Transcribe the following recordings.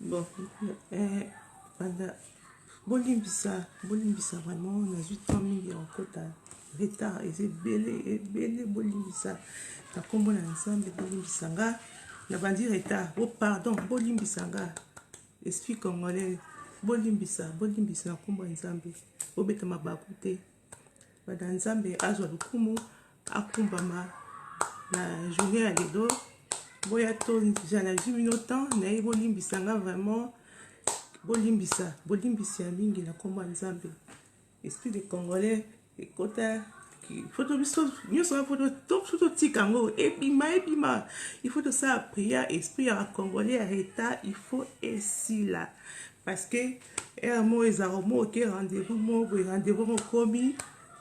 Bon, pendant Bolimbisa vraiment, on a 8 ans, mais en côté retard, et c'est belé Bolimbisa. T'as comme on ensemble, Bolimbisanga, la bandit retard, oh pardon, Bolimbisanga, esprit congolais, Bolimbisa, comme on ensemble, au bête ma bakute, pendant ensemble, azwa lukumu, akumbama, la journée à l'édo. Boya to jana jimino temps na e bolimbisanga vraiment bolimbisa mingi na komba nzambe esprit de congolais ekota ki photo biso nyoso photo top photo tikango ebima il faut de ça prière esprit ya congolais arrêta il faut ici là parce que un mot ezaro que rendez-vous commis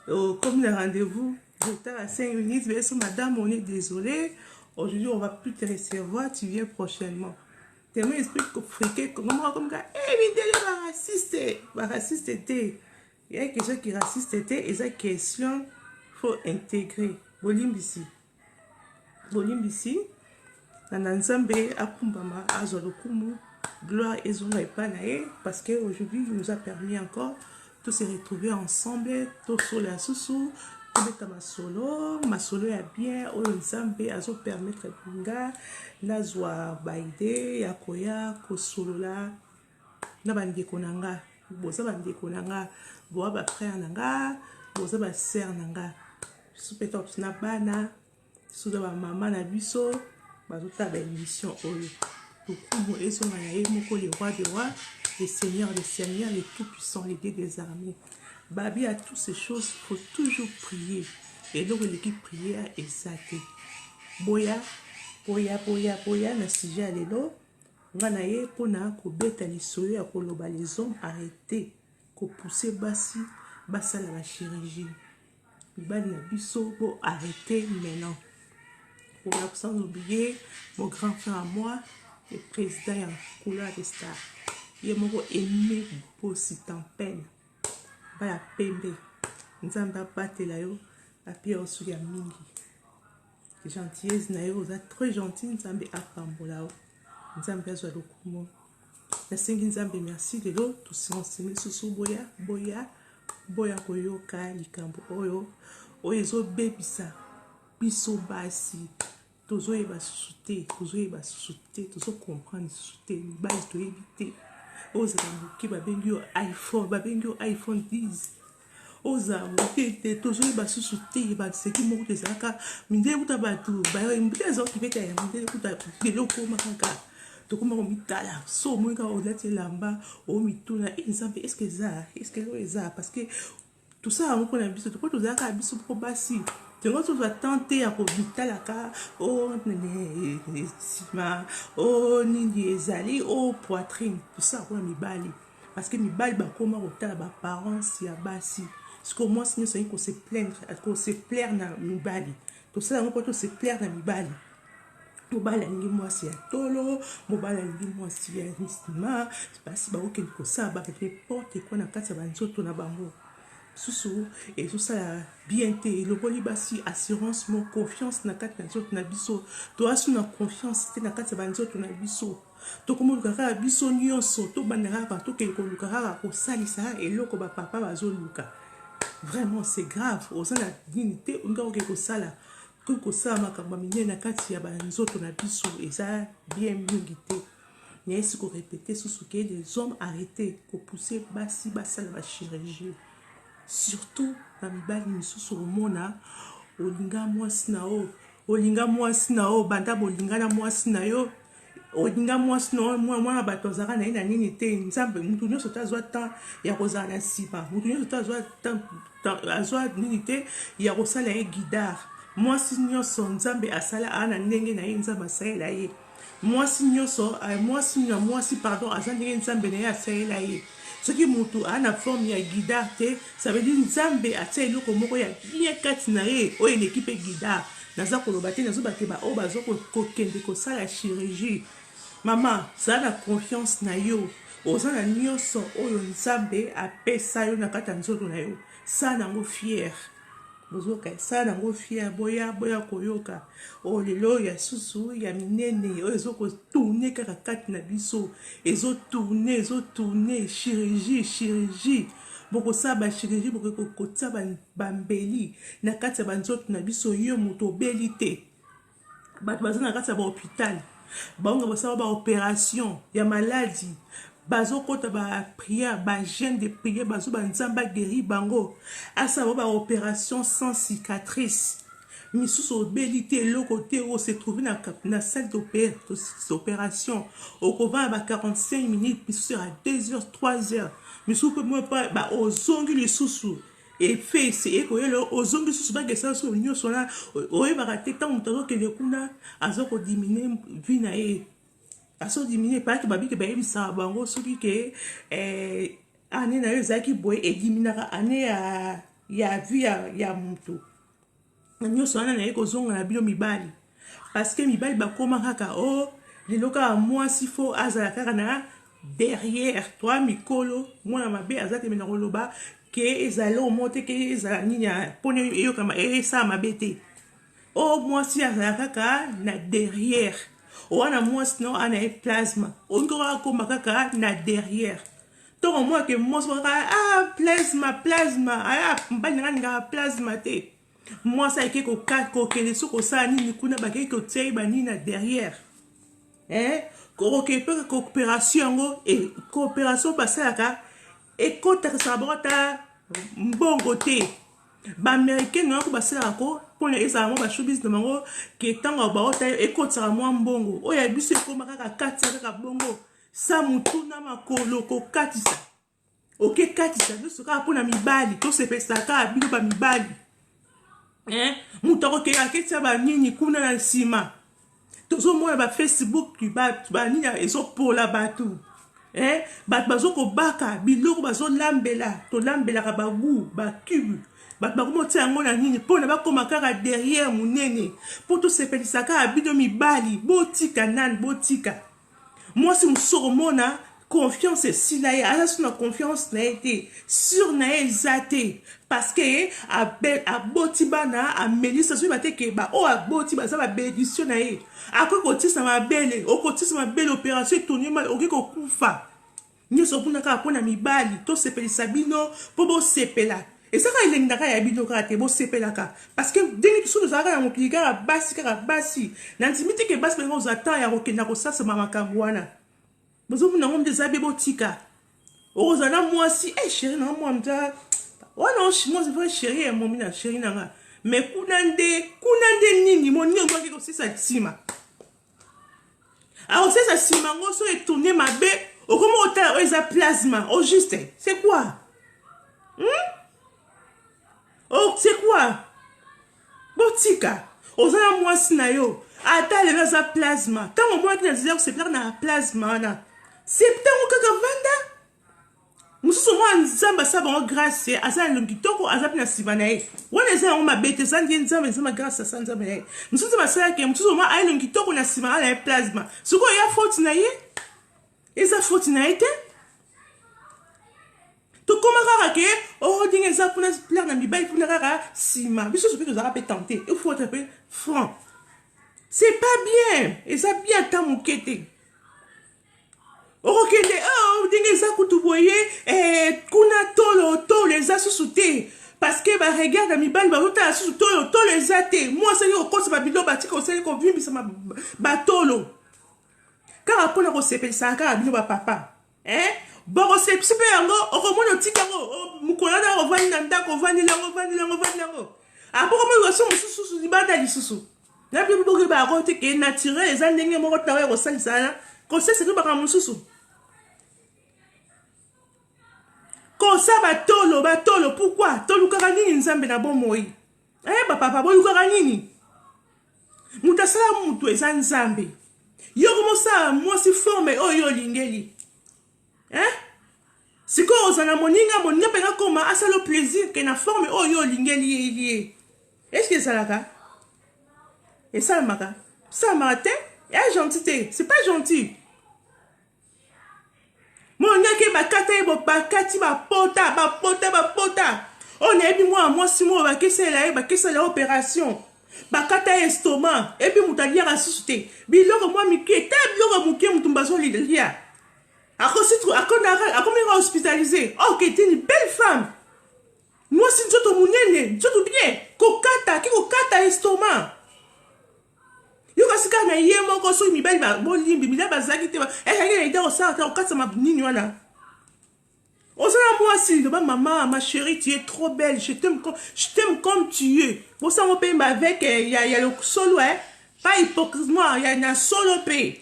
comme le rendez-vous retard à 5 minutes mais madame on est désolé. Aujourd'hui, on ne va plus te recevoir, tu viens prochainement. Tellement esprit friqué, comment comme ça, mais raciste était. Il y a quelque chose qui raciste était, et cette question, il faut intégrer. Bolimbisi, Nananzambe, Akumbama, Azolokumu, gloire et zone et panae, parce qu'aujourd'hui, il nous a permis encore de se retrouver ensemble, tout sur la sous ma solo ya bien oyo nzambe azo permettre nga nazwa baide ya koya kosolola na bandeko na nga boza bandeko na nga boa ba frère na nga boza ba sœur na nga supeta na bana suda ba mama na biso bazota ba émission oyo tukumu ezonga na ye moko le roi des rois le seigneur des seigneurs le tout puissant le Dieu des armées. Babi, à toutes ces choses, il faut toujours prier. Et donc, l'équipe prière est saté. Boya, na sujet à l'élo. Nganaye, pona, ko beta li soye, ko loba les hommes arrêtés, ko pousser basi, basa la chirurgie. Bali na biso, ko arrêter maintenant. Pour la sans oublier, mon grand frère à moi, le président couleur des stars. Il est mon aimé pour si t'en peine. Baya pembe nzamba batela yo apie osu ya mingi gentillesse na yo za très gentil nzambe apambola yo nzambe azwa lokumo na sengi nzambe merci de l'eau tout sensible susu boya koyoka likambo oyo ezo bebisa biso basi tozoyeba susu te tozo comprendre susu te mibali toyebi te oza moke babengi yo iPhone 10 oza moke te tozoyi basusu te baseki moko tezalaka mindele kuta bato mindele ezokibeta ya mindele kuta eloko makaka tokomaka mitala so omoi kaka olati elamba omituna nzambe eske eza parce que tout ça yango mpona biso topo tozalaka biso mpo basi tengo tozwa tante ya komitalaka nsima nini ezali poitrine tout ça mpona mibali parce que mibali bakoma kotala baparence ya basi siko mwasi nyonso ayi kose plaire na mibali tosala yango mpo tose plaire na mibali mobali alingi mwasi ya tolo mobali alingi mwasi ya nsima basi baokende kosala bareporte kwa na kati ya banzoto na bango susu et tout ça bien te lokoli basi assurance mon confiance na kati na nzoto na biso to asu na confiance te na kati ya banzoto na biso to komoluka biso nyonso to bandaka to ke koluka ko salisa eloko ba papa bazoluka vraiment c'est grave osala dignité ngako ko sala ko sala makambo minene na kati ya banzoto na biso eza bien mingi te nyesi ko répéter susu ke des hommes arrêtés ko pousser basi basala ba chirurgie surtout na mibali misusu omona olinga mwasi na o banda bolinga na mwasi na yo olinga mwasi na o mwana bato azalaka na ye na nini te nzambe mutu nyonso to azwa temps ya kozala na nsima mutu nyonso to azwa nini te ya kosala ye guidare mwasi nyonso nzambe asala aa na ndenge na ye nzambe asalela ye mwasi pardon aza ndenge nzambe na ye asalela ye soki mutu ana forme ya guidare te ça veut dire nzambe atia eloko moko ya bien kati na ye oyo eleki mpe guidare naza koloba te nazobakeba oyo baza kokende kosala chirurgie mama zala na confiance na yo oza na nyonso oyo nzambe apesa yo na kati ya nzoto na yo sala nango fiere bozoka ça nango fier boya koyoka o lelo ya susu ya minene o ezoko tourner kaka kati na biso tourner chirurgie boko sa ba chirurgie boko kotsa ba mbeli na kati ya banzoto na biso yo moto beli te bato baza na kati ya ba hôpital baonga basala ba opération ya maladie bazokota ba prière ba jeûne de prière bazo ba nzamba guéri bango asala ba opération sans cicatrice misusu obélité loko te o se trouver na salle d'opération okova ba 45 minutes misusu à 2 heures 3 heures misusu pe moi pas ba ozongi lisusu et fait c'est ekoyelo ozongi lisusu ba gesa so nyonso na oyeba te tant mutaro ke le kuna azoko diminuer vie na e aso diminuer pas que babi ke ba yebisa bango soki ke année na yo zaki boy et diminuera année ya vie ya mutu nyonso wana na ye kozonga na bino mibali parce que mibali bakoma kaka o lelo kaka mwasi fo azala kaka na derrière toi mikolo mwana mabe aza te mena koloba ke ezala omote ke ezala nini pone eyokama esala mabe te o mwasi azala kaka na derrière wana mwasi no ana ye plasma ongo akoma kaka na derrière tongo mwa ke mwasi kaka plasma aya mbali nga plasma te moi ça eke kokele so kosala nini kuna bakei kotia banini na derrière koke pe coopération yango e coopération basalaka ekotakisaka bango ata mbongo te baaméricaine yango basalaka ko mpona ezala mo bashowbiz na bango ke ntango baota ekotisaka mwa mbongo oyo ya biso ekoma kaka katisa kaka bongo sa mutu na makolo kokatisa okekatisa biso kaka mpona mibali tosepesaka kaka bino bamibali mutako ke aketia ba nini kuna na nsima tozomona ba Facebook ba nini ezopola bato bato bazokobaka biloko bazolambela tolambelaka bagu bacube bato bakomotia yango na nini mpona bakoma kaka derrière monene mpo tosepelisaka kaka bino mibali botika nani botika mwasi mosusu komona confiance esila ye aza so na confiance na ye te sur na ye eza te parce que aboti bana amelisa soki bateke oyo aboti baza babénédiction na ye akoki kotisa mabele okotisa mabele opération etoni okoki kokufa nyonso kuna kaka mpona mibali tosepelisa bino mpo bosepela ezaka elengi na kaka ya bino kaka te bosepelaka parce que ndenge biso tozalaka na mokili kaka basi na ndimi te ke basi mpenza ozala temps ya kokenda kosasama makambo wana bozomona ngo mdeza be botika okozala mwasi chéri na mwa mza wana moi vrai chéri ya momi na chéri nanga mais kuna nde nini moninga ngwaki kosisa nsima akosisa nsima ngo so etourne mabe okoma otala oyo eza plasma au juste c'est quoi c'est quoi botika ozala mwasi na yo ata lelo aza plasma ntango mwaki na zela kosepelaka na plasma wana septango kaka vanda mosusu mwa nzambe asala bango grâce aza na elongi kitoko aza mpe na nsima na ye wana eza yango mabe te eza ndie nzambe eza magrâce asa nzambe na ye mosusu nzambe asalaki mosusu mwa aya elongi kitoko na nsima ala ye plasma sikoyo eya foti na ye eza foti na ye te tokoma kaka ke ndenge eza mpona plaire na mibali mpona kaka nsima biso soki tozalaka mpe tente il faut être mpe franc c'est pas bien eza bien ata moke te okokende ndenge eza kutu boye kuna tolo eza susu te parce que baregarde ya mibali bazotala susu tolo eza te mwa asali kokosa babilo batika osali kovimbisa batolo kaka mpona kosepelisaka kaka bino bapapa bokosepisi mpe yango okomona otika yango mokolana ovandi na ndako ovandeli yango apokomona mosusu libanda lisusu na mpe bokoki bako te ke naturel eza ndenge moko tawa ya kosalisana koseseki baka mosusu kosa batolo pourquoi tolukaka nini nzambe na bomoi bapapa bolukaka nini moto asala motu eza nzambe yo komosala mwasi forme oyo olingeli sikoyo ozala moninga mpenza koma asala plaisir ke na forme oyo olingeli ye elie eske ezalaka esalamaka te ya gentil te c'est pas gentil monake bakata ye bakati bapota On est moi, si moi, c'est l'opération. Bakata estomac. Et puis, moutalia a suscité. Biloko, moi, mi qui biloko, mouké, moutumbazo, lilia. A combien hospitalisé? Oh, qui était une belle femme. Moi, si tu te mounene, tu te bien. Kokata estomac. Yo kasika na ye moko so mi bali ba bolimbi mi la bazaki te ba e ida o sa ta o katsa ma nini wana o sa moi si de maman ma chérie tu es trop belle je t'aime comme tu es bon ça on paye avec il y a le solo hein pas hypocritement il y a un solo paye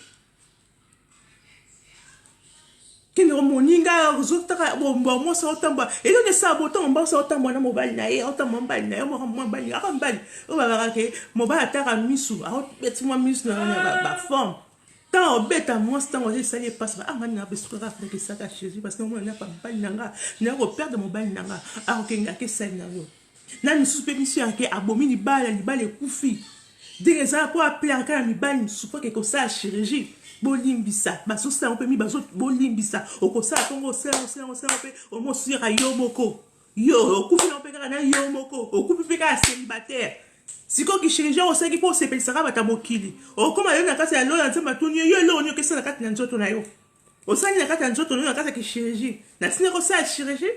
kene moninga zotaka bon moi ça otamba et donc ça boton ba ça otamba na mobile na ye otamba mobile na ye mo mobile aka mobile o ba ba ke mobile ataka misu a beti moi misu na ba forme tant obeta moi tant on ça les passe ah ngani na besuka ka que ça ka Jésus parce que moi na pas mobile nanga na ko perdre mobile nanga a ko nga ke ça na yo na misu pe misu ke abomini bala li bala kufi dès ça pour appeler encore mi bala souffre que ça chirurgie bolimbisa basosa on peut mi baso bolimbisa okosa tongo se pe o mo sira yo moko yo okufi na peka na yo moko okufi peka célibataire siko ki chirurgien osaki po se pelisaka bata mokili okoma yo na kati ya lo ya nzamba tuni yo lo onyo kesa na kati na nzoto na yo osani na kati ya nzoto na kati ya ki chirurgie na sine ko sa chirurgie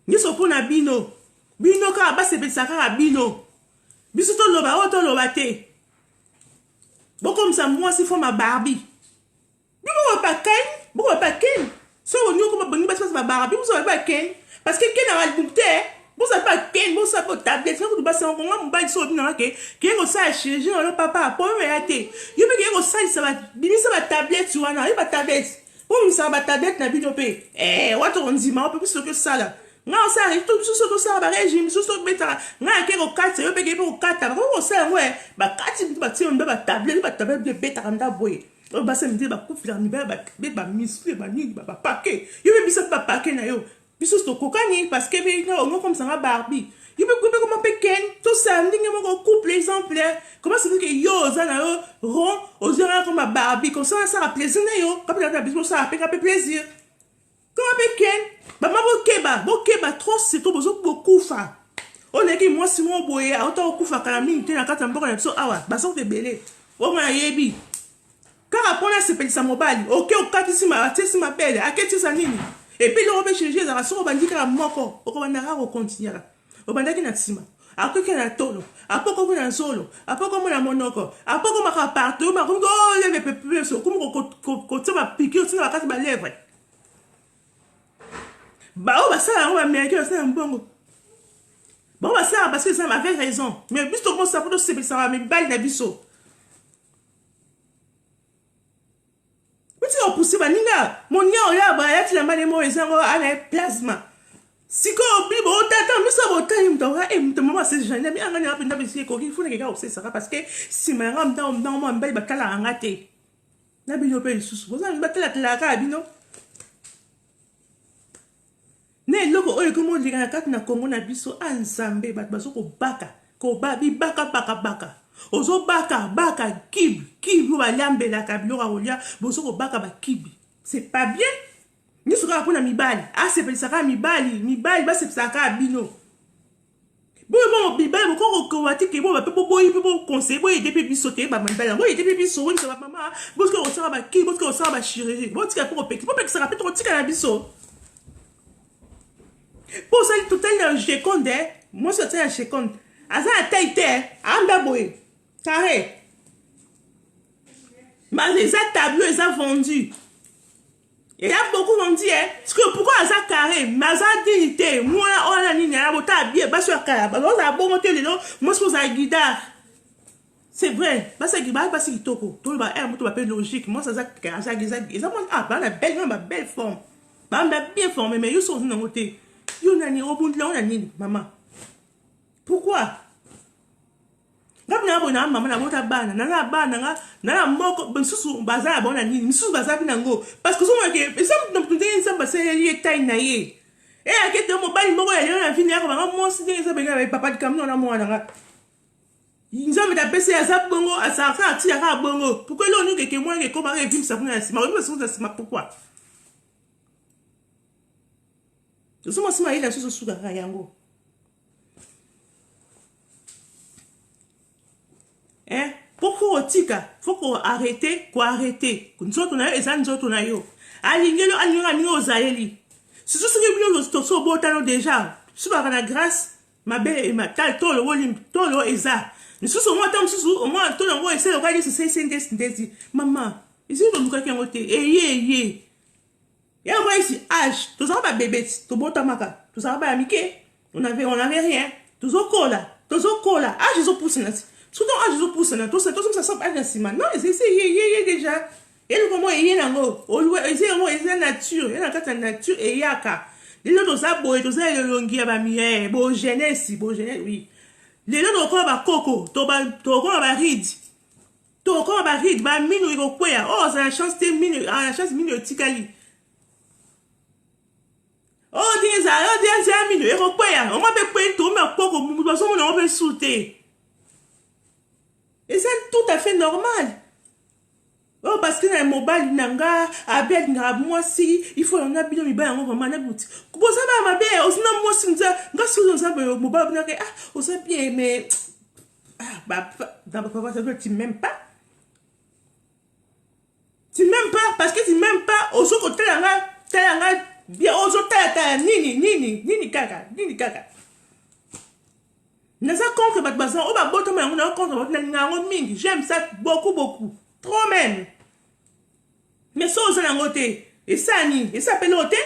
niso pona bino ka ba se pelisaka bino biso to loba te. Bon comme ça, moi, c'est ma Barbie. Vous ne pas Ken. Si on dit que vous ne pas Barbie, vous ne pas Ken. Parce que Ken a le bouté. Vous ne pas Ken, vous ne pas tablette. Vous ne pas un mobile sur le binaire. Qui est au sage, j'ai un papa, pour me rater. Il y a un sage, ça va bien, ça va tablette sur un an, il va tablette. Vous ça va tablette, n'a plus de paix. Eh, what on dit, mais on peut plus que ça là. Non, ça arrive tout ce que ça va régime, tout ce que bêta. Non, qui est au 4, c'est payer pour 4. Vous savez, ouais, bah 4, tu vas tirer une tablette de bêta comme d'abord. On va se dire, bah, coup, il va misler, bah, ni, bah, paquet. Il veut bien pas paquet, na yo. Puis, c'est au cocagne, parce que, on comme ça, va Barbie. Il veut couper comme un pékin, tout ça, on couple exemplaire. Comment ça fait que yo, ça, na yo, rond, aux yeux, comme un Barbie, comme ça a plaisir, na yo. Quand il a besoin, ça a fait plaisir. Comment pékin? Bah, bokeba, trop, c'est trop, beaucoup, fa. On est qui, moi, si moi, boye, autant coup, fa, calamine, t'es la carte, un peu, ah, bah, ça, fait belé. Oh, ma yebi. Car après, on a s'appelle ça mobile. Ok, au cas si ma belle, à quel ça nini. Et puis, le robé chez Jésus, la somme, on va dire qu'elle a moko. Au bandara, on continue. Au bandara, qui n'a sima. Après, qu'il y a tolo. Après, comme on a solo. Après, comme on a monoko. Après, comme on a partout. Mais comme on a les pépés, comme on a piqué, on a cassé ma lèvre. Bah, on va ça, on va américain, c'est un bon. Bon, on va ça, parce que ça m'avait raison. Mais, plus tout le monde, ça peut se faire, ça va me bailler d'abisso. Si on pousse baninga mon nya ya ba ya tila mane mo ezango ala plasma siko obi bo tata misa bo tani mtawa mtama se jana mi angani apenda bisi ko ki funa ke ka osesa parce que si ma ngam dans mo mbali bakala ngate na bino pe susu bo za batela tela ka bino ne loko oyo ko mo liga kat na Congo na biso anzambe bat baso ko baka ko babi baka ozo baka kib va lambe la kabilo rolia bozo ko baka ba kib c'est pas bien ni soka pour na mibali c'est pas ça mibali ba c'est ça ka bino bon mibali ko wati ke bo ba pe bo conseil bo depuis bisoté ba mibali bo depuis biso oui ça va maman parce que on sera ba kib parce que on sera ba chirurgie bon tika pour pe que ça rappelle trop tika na biso pour ça total je compte moi ça tient je compte asa taille anda boy carré. Mais les tableaux, ils ont vendu. Il y a beaucoup vendu, hein. Parce que pourquoi ils ont carré? Mais ils ont dignité. Moi, on a dit, on a bien, pas sur carré. On a bon monté les noms. Moi, je pense à guidard. C'est vrai. Parce que guidard, parce qu'il toko. Tout le monde a un peu logique. Moi, ça, ils ont ah, on a belle forme. On a bien formé, mais ils sont dans le côté. Ils ont un au bout de là, on a dit, maman. Pourquoi? Ngapna bona mama na bota bana na bana na moko bensusu baza bona nini misusu baza binango parce que somo ke ça me donne ça ba c'est lié taille na ye et à quel moment bali moko ya na fini ya ba mo si ça benga avec papa de camion na mo na ils ont tapé ça ça bongo à ça ka ti ya bongo pourquoi l'on que moi que comment revim ça pour na sima pourquoi Tozoma sima ila susu suka yango. Hein? Pourquoi tika? Faut qu'on arrête, qu'on arrête. Nzoto na yo, eza nzoto na yo. Alingelo, alingelo ozayeli. Si tout ce que vous avez botano déjà, si vous avez la grâce, ma belle et ma taille, tout le volume, tout le eza. Mais si au moins, au moins, tout le monde essaie de regarder ce c'est maman, ici, vous nous quelqu'un voté, et et on voit ici, âge, tout ça pas bébé, tout botamaka, tout ça pas amicé, on avait rien, tout ça cola, âge, ils ont poussé là. Souvent, âge, ils ont poussé là, tout ça sent âge ainsi, non, c'est déjà. Et le moment il y a nango c'est nature il y a la nature et yaka les gens dosa boy dosa le longi ya ba mie bo jeunesse oui les gens ko ba koko to ko ba read ba minu ko kwea oh ça la chance te minu la chance minu tikali oh dia minu e ko kwea on ma be kwe to me koko mu so mo na on be souter et c'est tout à fait normal. Oh, parce que dans le mobile, moi si il faut en habiller mi ba vraiment na bouti. Ko ça va ma be, o sina moi si nza, nga si on ça mobile na ah, on ça bien mais bah dans papa ça tu m'aimes pas. Tu m'aimes pas parce que tu m'aimes pas, au so côté là bien au so ta nini kaka. Nasa contre bat bazan, o ba boto ma on contre na mingi, j'aime ça beaucoup. Trop même. Mais ça, on s'en a noté. Et ça, et ça peut noter.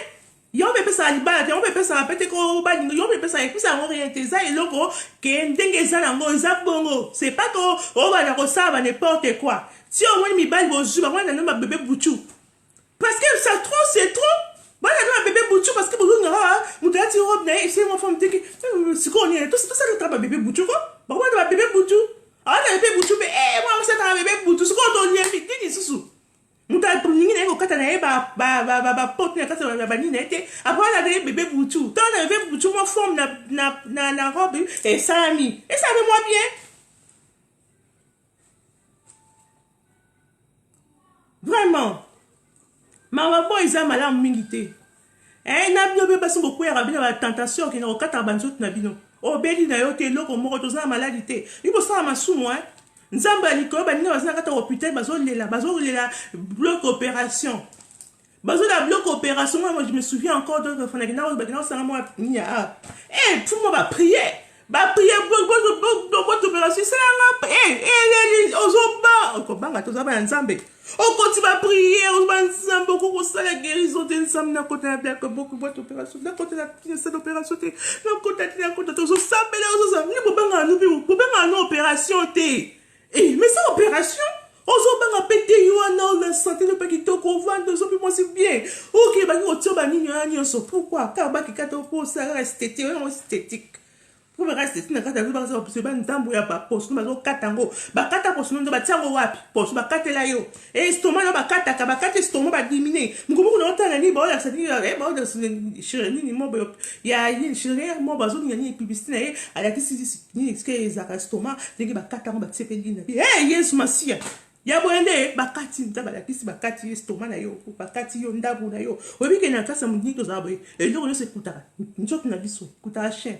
Yon peut ça libérer, on peut ça répéter qu'on va dire, yon peut ça et puis ça orienter ça et logo que ndenge ça nango ça bongo. C'est pas qu'on on va la ça va n'importe quoi. Si on voit mi balle bonjour, on va donner ma bébé bouchou. Parce que ça trop c'est trop. On va donner ma bébé bouchou parce que bonjour ngara, mouta ti robe na c'est moi femme tiki. C'est qu'on est tout ça le travail bébé bouchou quoi. Bah on va bébé bouchou. Ah, on a bébé bouchou mais moi c'est un bébé bouchou. C'est qu'on donne bien vite ni sous. Muta ningi na ko kata na e ba pot na kata ba ni na ete après la bébé bouchou tant na bébé bouchou moi forme na robe et ça ami et ça fait moi bien vraiment ma boy za mala mingité na bio be baso ko ya bina ba tentation ki na ko kata banzot na bino o beli na yo te loko moko to za maladité ibo sa masumu Nzamba liko baninga bazana kata hôpital bazo lela bloc opération. Bazo la bloc opération moi je me souviens encore de Fonagina bagina ça moi nia. Tout moi va prier bloc opération c'est là ozoba ko banga to zaba nzambe. Quand tu vas prier on va nzambe ko ça la guérison de nzambe na côté na bloc beaucoup bloc opération na côté la cette opération te na côté to zo sambela zo za ni bobanga no opération te. Mais ça opération, on s'en va péter on a santé le paquet qu'on vend de son plus c'est bien. OK, bah on tire bah ni pourquoi car bah qui kato pour ça reste esthétique. Pour me rester na kata ba ça c'est ba ndambo ya ba poste ba zo katango ba kata poste ndo ba tiango wapi poste ba katela yo et estomac no ba kata ka ba kata estomac ba diminuer mukumu no tanga ni ba la ça ni ba de chirurgie ni mo ya ni chirurgie mo ba zo ni publicité na ye ala kisi ni que za estomac ndenge ba katango ba tsepeli na bi yesu masia ya boende bakati nta balakisi bakati estomac na yo bakati yo ndabu na yo obike na kasa mudini to za boye et donc c'est kutaka nzoto na biso kutaka cher.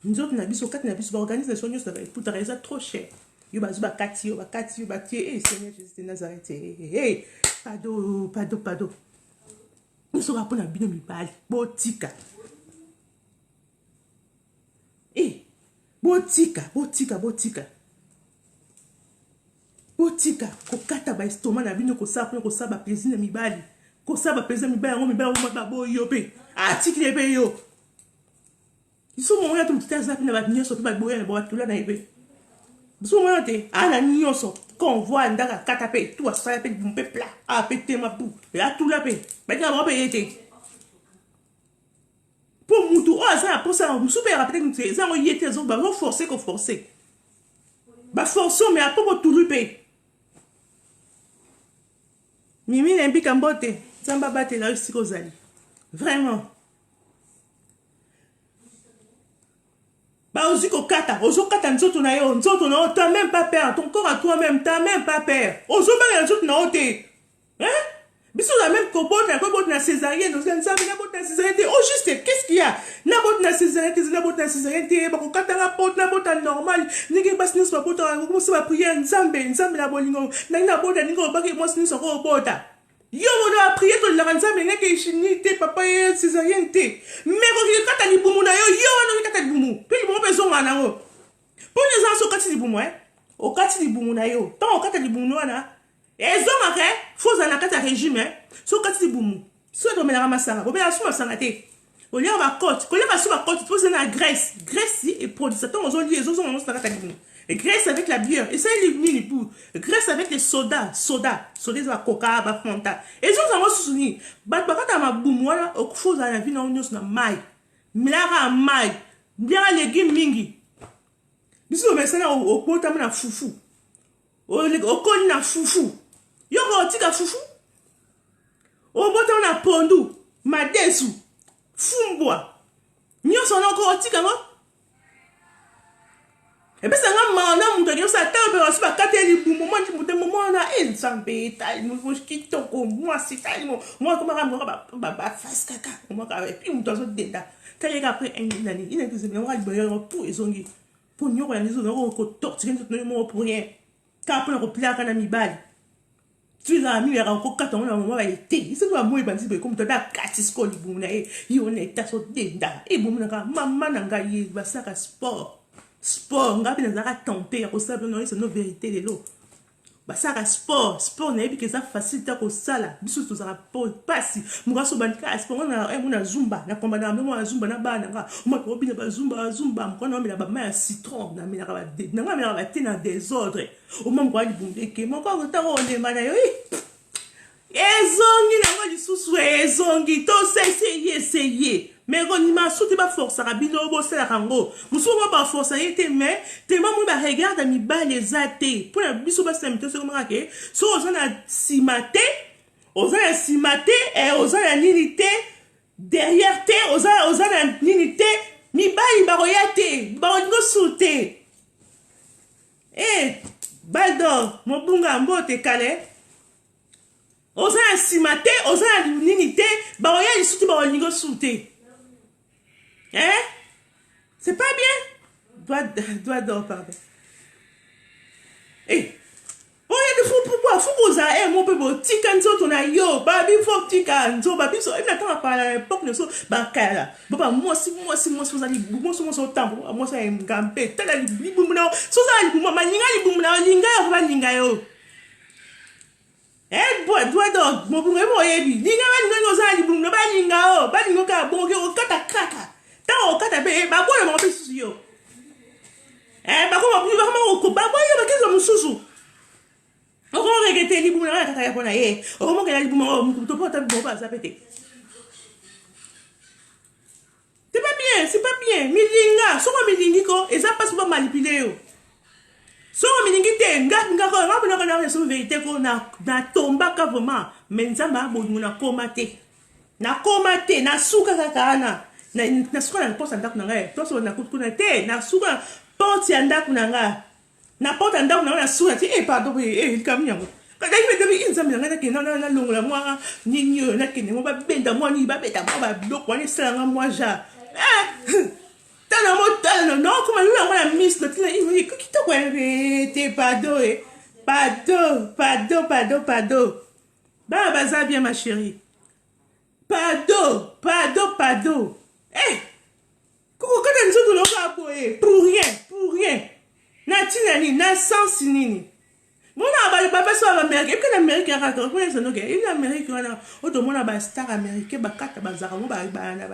Nous autres, l'organisation, ça va coûter trop cher. Yo bazuba kati yo bati Seigneur Jésus de Nazareth. Pado. Nous sommes pour la bino mi bali botika. Botika ko kata ba estomac na bino ko sa ba plaisir na mi bali. Ko sa ba plaisir mi bali ba boyo pe. Article pe yo. Ils sont moyens de tout ça qui n'a pas de nion sur pas boire le boire tout là na ebe. Ils sont moyens de ana nion sur qu'on voit ndaka katape tout ça pe bombe plat a péter ma boue là tout là pe ba dia ba péter pour mutu ça pour ça on super rapide que ça on y était zo ba forcer ba forcer mais après pour tout luper mimi na mbika mbote zamba bate la aussi kozali vraiment. Bah aussi qu'on kata, ozo kata nzoto na yo, t'as même pas peur, ton corps à toi-même, t'as même pas peur. Ozo ba nzoto na ote. Biso la même que na césarienne, nous avons na césarienne. Oh juste, qu'est-ce qu'il y a? Na bot na césarienne, bako katanga pot na bota normal. Nige bas nous pas bota, comment ça va prier nzambe la bolingo. Na bota ningo baki moi nous soko bota. Yo on a prié to la nzambe ngeke chini te papa ye césarienne te. Mais ko kata ni bumu na yo no kata ni bumu. Puis mo besoin na ngo. Pour les gens so kati ni bumu o kati ni bumu na yo. Tant o kata ni bumu na et zomake faut en akata régime so kati bumu so to mena masanga bo bela suma sanga te o lia ba côte ko lia ba suma côte faut na Grèce et produit ça on dit les autres on se kata bumu et Grèce avec la bière et ça il ni pour Grèce avec les soda ba coca ba fanta et zo ça mo souni ba kata ma bumu wala o faut na vie na nyos na mai milara mai bien légumes mingi biso mesana o kota na fufu o koni na fufu yoko tika fufu o bota na pondu madesu fumbwa nyoso na ko tika ngo e besa nga na muntu nyoso atabe wasiba kateli bumu mwanji mutemmo na nzambe tai mushkito ko mwasi tai mo moi comme rambo ba face kaka moi ka et puis muntu azo denda kaya ka après nani ina kizeme ngwa liboyo pour ezongi pour nyoko ya nizo ko tortiller tout le monde pour rien ka pour ko plaka na mibali. Tu l'as mis à encore 4 ans, on va été. C'est toi, moi, il va comme tu as 4 scores, il on est à son denda. Et bon, maman n'a pas eu ça à sport. Sport, on a bien tempé, on sait bien, c'est nos vérités de l'eau. Bah, ça à sport, n'est pas que ça facilite à ça là. Bisous, tout ça pas si. Moi, sur banca, sport, on a zumba, na combat na moi zumba na ba na. Moi, ko bina ba zumba, moi non mais la ba ma citron, na mais na ba te na désordre. Au moment quoi du bonde que mon corps ta on est mana yo. Ezongi na moi du sous ezongi, to essayer. Mais on m'a sauté pas force à bino bo c'est la rango. Muso pas force à été mais tellement moi ba regarde mi ba les athées. Pour la biso ba c'est c'est comme que so on a simaté, et on a l'unité derrière té, on a l'unité mi ba ibaroyate, ba on go sauter. Eh baldo mon bunga mbote kale. On a simaté, on a l'unité, ba on y a sauter ba on go sauter. Hein? C'est pas bien? Doit d'or, pardon. Eh! Oh, il y a des fous pourquoi? Faut qu'on a mon peu beau. Tika nzo ton a yo. Babi, faut tika nzo. Babi, so. Il n'attend pas à l'époque, ne so. Bakala. Baba, moi, si vous allez, moi, son temps. Moi, ça, un gampé. Tel a li boumna. So, ça, li boumna. Ma linga, li boumna. Linga, ou pas linga yo. Eh, doit d'or. Mon boumna, moi, yebi. Linga, ma linga, li boumna. Ba linga, oh. Ba linga, ka, bon, ke, o, kata, kraka. Tant au katabe, bah quoi le monde sur yo. Eh bah comment plus vraiment au bah quoi yo bah qu'est-ce que mususu. On va regretter les boumons là kata yapona eh. On va regarder les boumons to pas bon pas ça péter. C'est pas bien. Milinga, so ko milingi ko et ça passe pas manipuler yo. So milingi te nga ko nga na so vérité ko na tomba ka vraiment mais nzamba bo na komate. Na komate na suka kakana. Na suka na porte ndaku nanga to so na kutuna te na suka porte ya ndaku nanga na porte ndaku nanga na suka ti pardon kamnyango kada ibe debi inza mina ngana ke na longola moi ninyo na ke mo ba benda moi ni ba beta mo ba blok wani sala moi ja tana mo tana no kuma lui ngana miss de tina ibi kito kwa te pardon ba baza bien ma chérie pardon. Eh! Comment quand tu ne vas pas pour rien. Na tinani, na sens nini. Mon ababa so Amérique, et que l'Amérique a raconté ça donc il Amérique on auto mona ba star américain ba kata bazara mo ba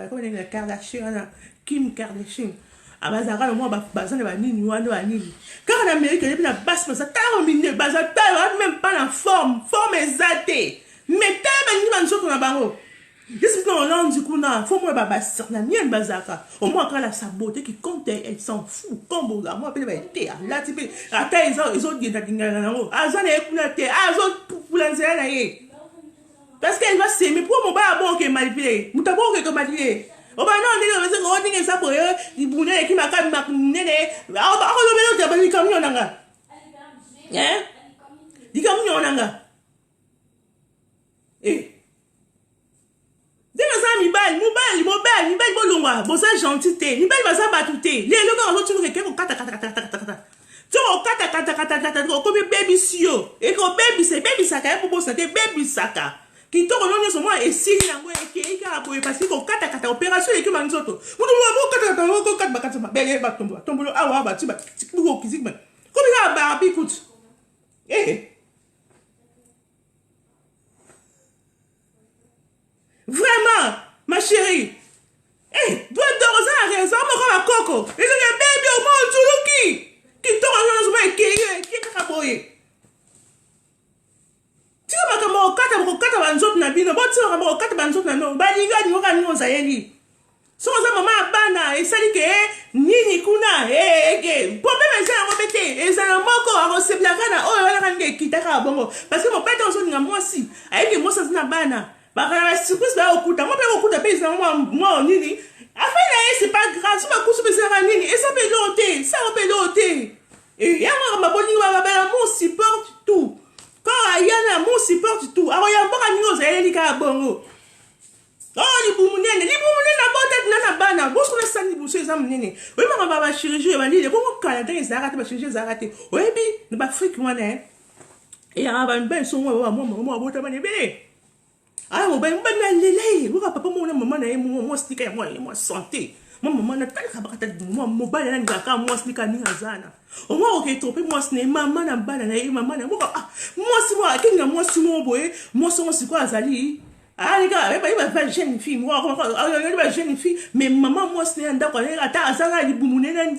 ko na Kardashian Kim Kardashian. Abazara mo ba bazana ba nini wana ba nini. Car en Amérique il y a basse ça ta mine bazata même pas la forme exatée. Mais ta ba ni man so ko na bango. Qu'est-ce qu'on a dit qu'on a? Faut moi baba na mien bazaka. Au moins quand la sa beauté qui compte elle s'en fout. Comme là moi appelle ba là tu peux ata ils ont dit dinga nango. Azana ekuna te azo pour lancer na ye. Parce qu'elle va s'aimer pour mon ba bon que manipuler. Mutabo que manipuler. O ba non ndenge ngo ndenge ça pour di bune ki maka nene. Ah ba ko lo belo te ba camion nanga. Hein? Di camion nanga. Eh Dès que ça mibali bolongwa, bosa gentil te, mibali baza batu te. Les loko tu reke ko kata. Tu ko kata ko baby sio. Et ko baby saka pour bosa te baby saka. Qui to kono nyoso moi esili nango eka boye parce que ko kata opération et que manzoto. Mudu ko kata bele ba tombo awa ba tu ba ko kizik ba. Ko bi ba écoute. Vraiment, ma chérie. Doit d'ores à raison, mon coco. Et le bébé au monde, tout qui t'aura qui est tu vas kata banzot na bino, bon tu vas kata banzot na no, baliga ni oka ni ozayeli. So za mama bana esali ke nini kuna problème eza ngobete eza moko akoseblaka na oyo wana kange kitaka bongo parce que mon père on nga mwasi ayeke mosa na bana bakala surprise ba okuta mo pe okuta pe eza moi nini afin là c'est pas grave so ba kusu bezera nini et ça peut loter et yango maboni ba mon support tout quand ayana mon support tout alors ya mboka ni ozayeli ka bongo. Oh, libumune na bota na bana bosko na sani buso eza munene we mama baba chirurgie bandile ko kala te ezarate ba chirurgie ezarate oyebi na ba Afrique wana et ya ba ben so mo bota bane bele ah mo ben na lele wo papa mo na mama na mo stika ya mo santé mo mama na tala bakata mo bala na ngaka mo stika ni azana o mo ke trope mo sne mama na bala na mama na mo mo si mo akinga mo si mo boye mo so mo siko azali. Ah les gars, il va faire jeune fille, moi, il va jeune fille, mais maman, moi, c'est un d'accord, attends, ça va, les boumounes, nanani,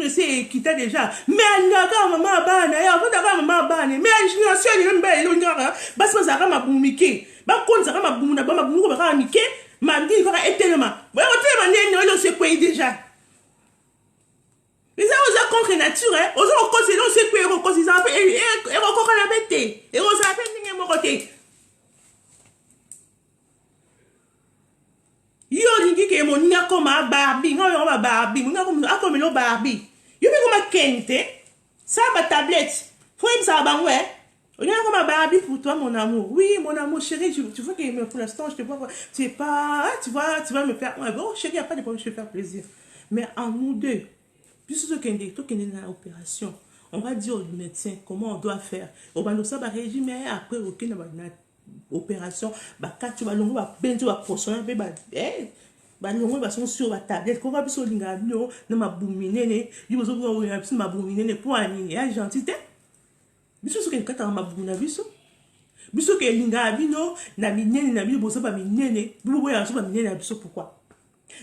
c'est quitter déjà, mais elle n'a pas maman banne, elle a pas maman banne, mais je suis sûr, il y a une belle, il y a un bas, ça va ma boumike, bah, quand ça va ma boumou, ma boumou, ma mike, ma dit, il va être tellement, ouais, on tellement, c'est quoi déjà? Les gens contre nature, hein, aux autres, c'est non, c'est quoi, ils s'appellent, et encore la bête, et on s'appelle, mon côté. Yo lingi ke mo ninga koma Barbie, nga ba Barbie, nga comme no Barbie. Yo be comme kente, ça ba tablette. Faut me ça ba ouais. On est comme Barbie pour toi mon amour. Oui, mon amour chéri, tu vois que pour l'instant je te vois tu es pas tu vas me faire ouais, bon chéri, y a pas de problème, je vais faire plaisir. Mais en nous deux, puisque toi qui est dans l'opération, on va dire au médecin comment on doit faire. On va nous ça ba régime après aucune opération bah quand tu vas longo bah ben tu vas poisson bah bah longo bah sont sur la tablette qu'on va biso linga no na mabuminene yo zo go ya biso mabuminene pour anini ya gentité biso so ke kata mabumina biso ke linga bino na minene na biso bosa ba minene bibo ya so ba minene biso pourquoi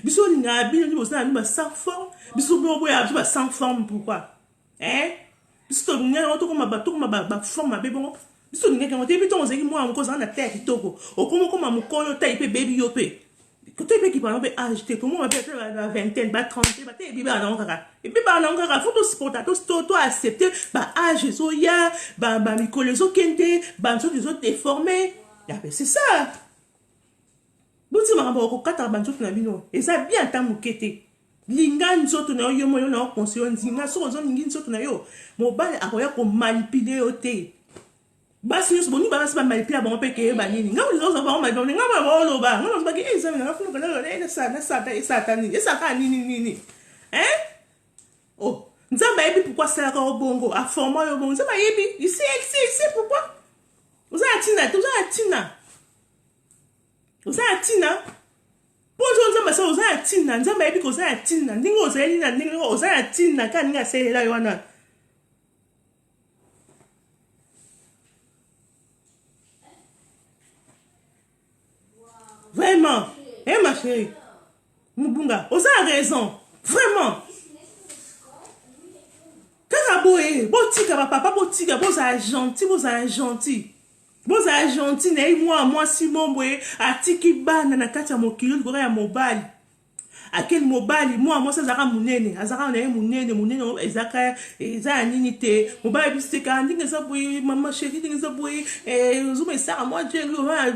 biso linga bino biso na ba sans forme biso bibo ya ba sans forme pourquoi biso to ngena to ko ba forme ba bon biso ninga quand tu on zeki moi encore ça na terre kitoko okomo koma mukoyo taille pe baby yo pe quand tu pe ki par exemple âge te comment on peut la vingtaine ba 30 ba te biba na ngaka et puis ba na ngaka faut to supporter to accepter ba âge so ya ba mikolo so kente ba so zo déformé ya c'est ça buti ma ba ko kata ba so na bino et ça bien tant mukete linga nzoto na yo moyo na conscient nzinga so zo ningi nzoto na yo mo ba akoya ko manipuler o te basi nyonso boni basi bamanipula bango mpe keye banini nga olizoza bango madone nga ba oloba nga ozobaki ezami nanga funa kana esaka nini oh nzambe ayebi pourquoi asalaka yo bongo aforma yo bongo nzambe ayebi ici pourquoi oza atina po ozo nzambe asala oza atina nzambe ayebi ko oza atina ndenge ozali na ndenge oza atina kaka ndenge asalela yo wana. Vraiment, ma chérie, Mubunga, vous avez raison, vraiment. Kakaboé, botika, papa, botika, vous êtes gentil, moi, Simon, boé, atiki bana na kati ya mokili, gore ya mobali. À quel mobile, moi, ça, Zara Mounene, Azara, Mounene, Ezaka, Eza, Ninite, mobile, Bistika, Ninga Boy, Maman Chérie, Ninga Boy, Zoom, ça, moi, Dieu,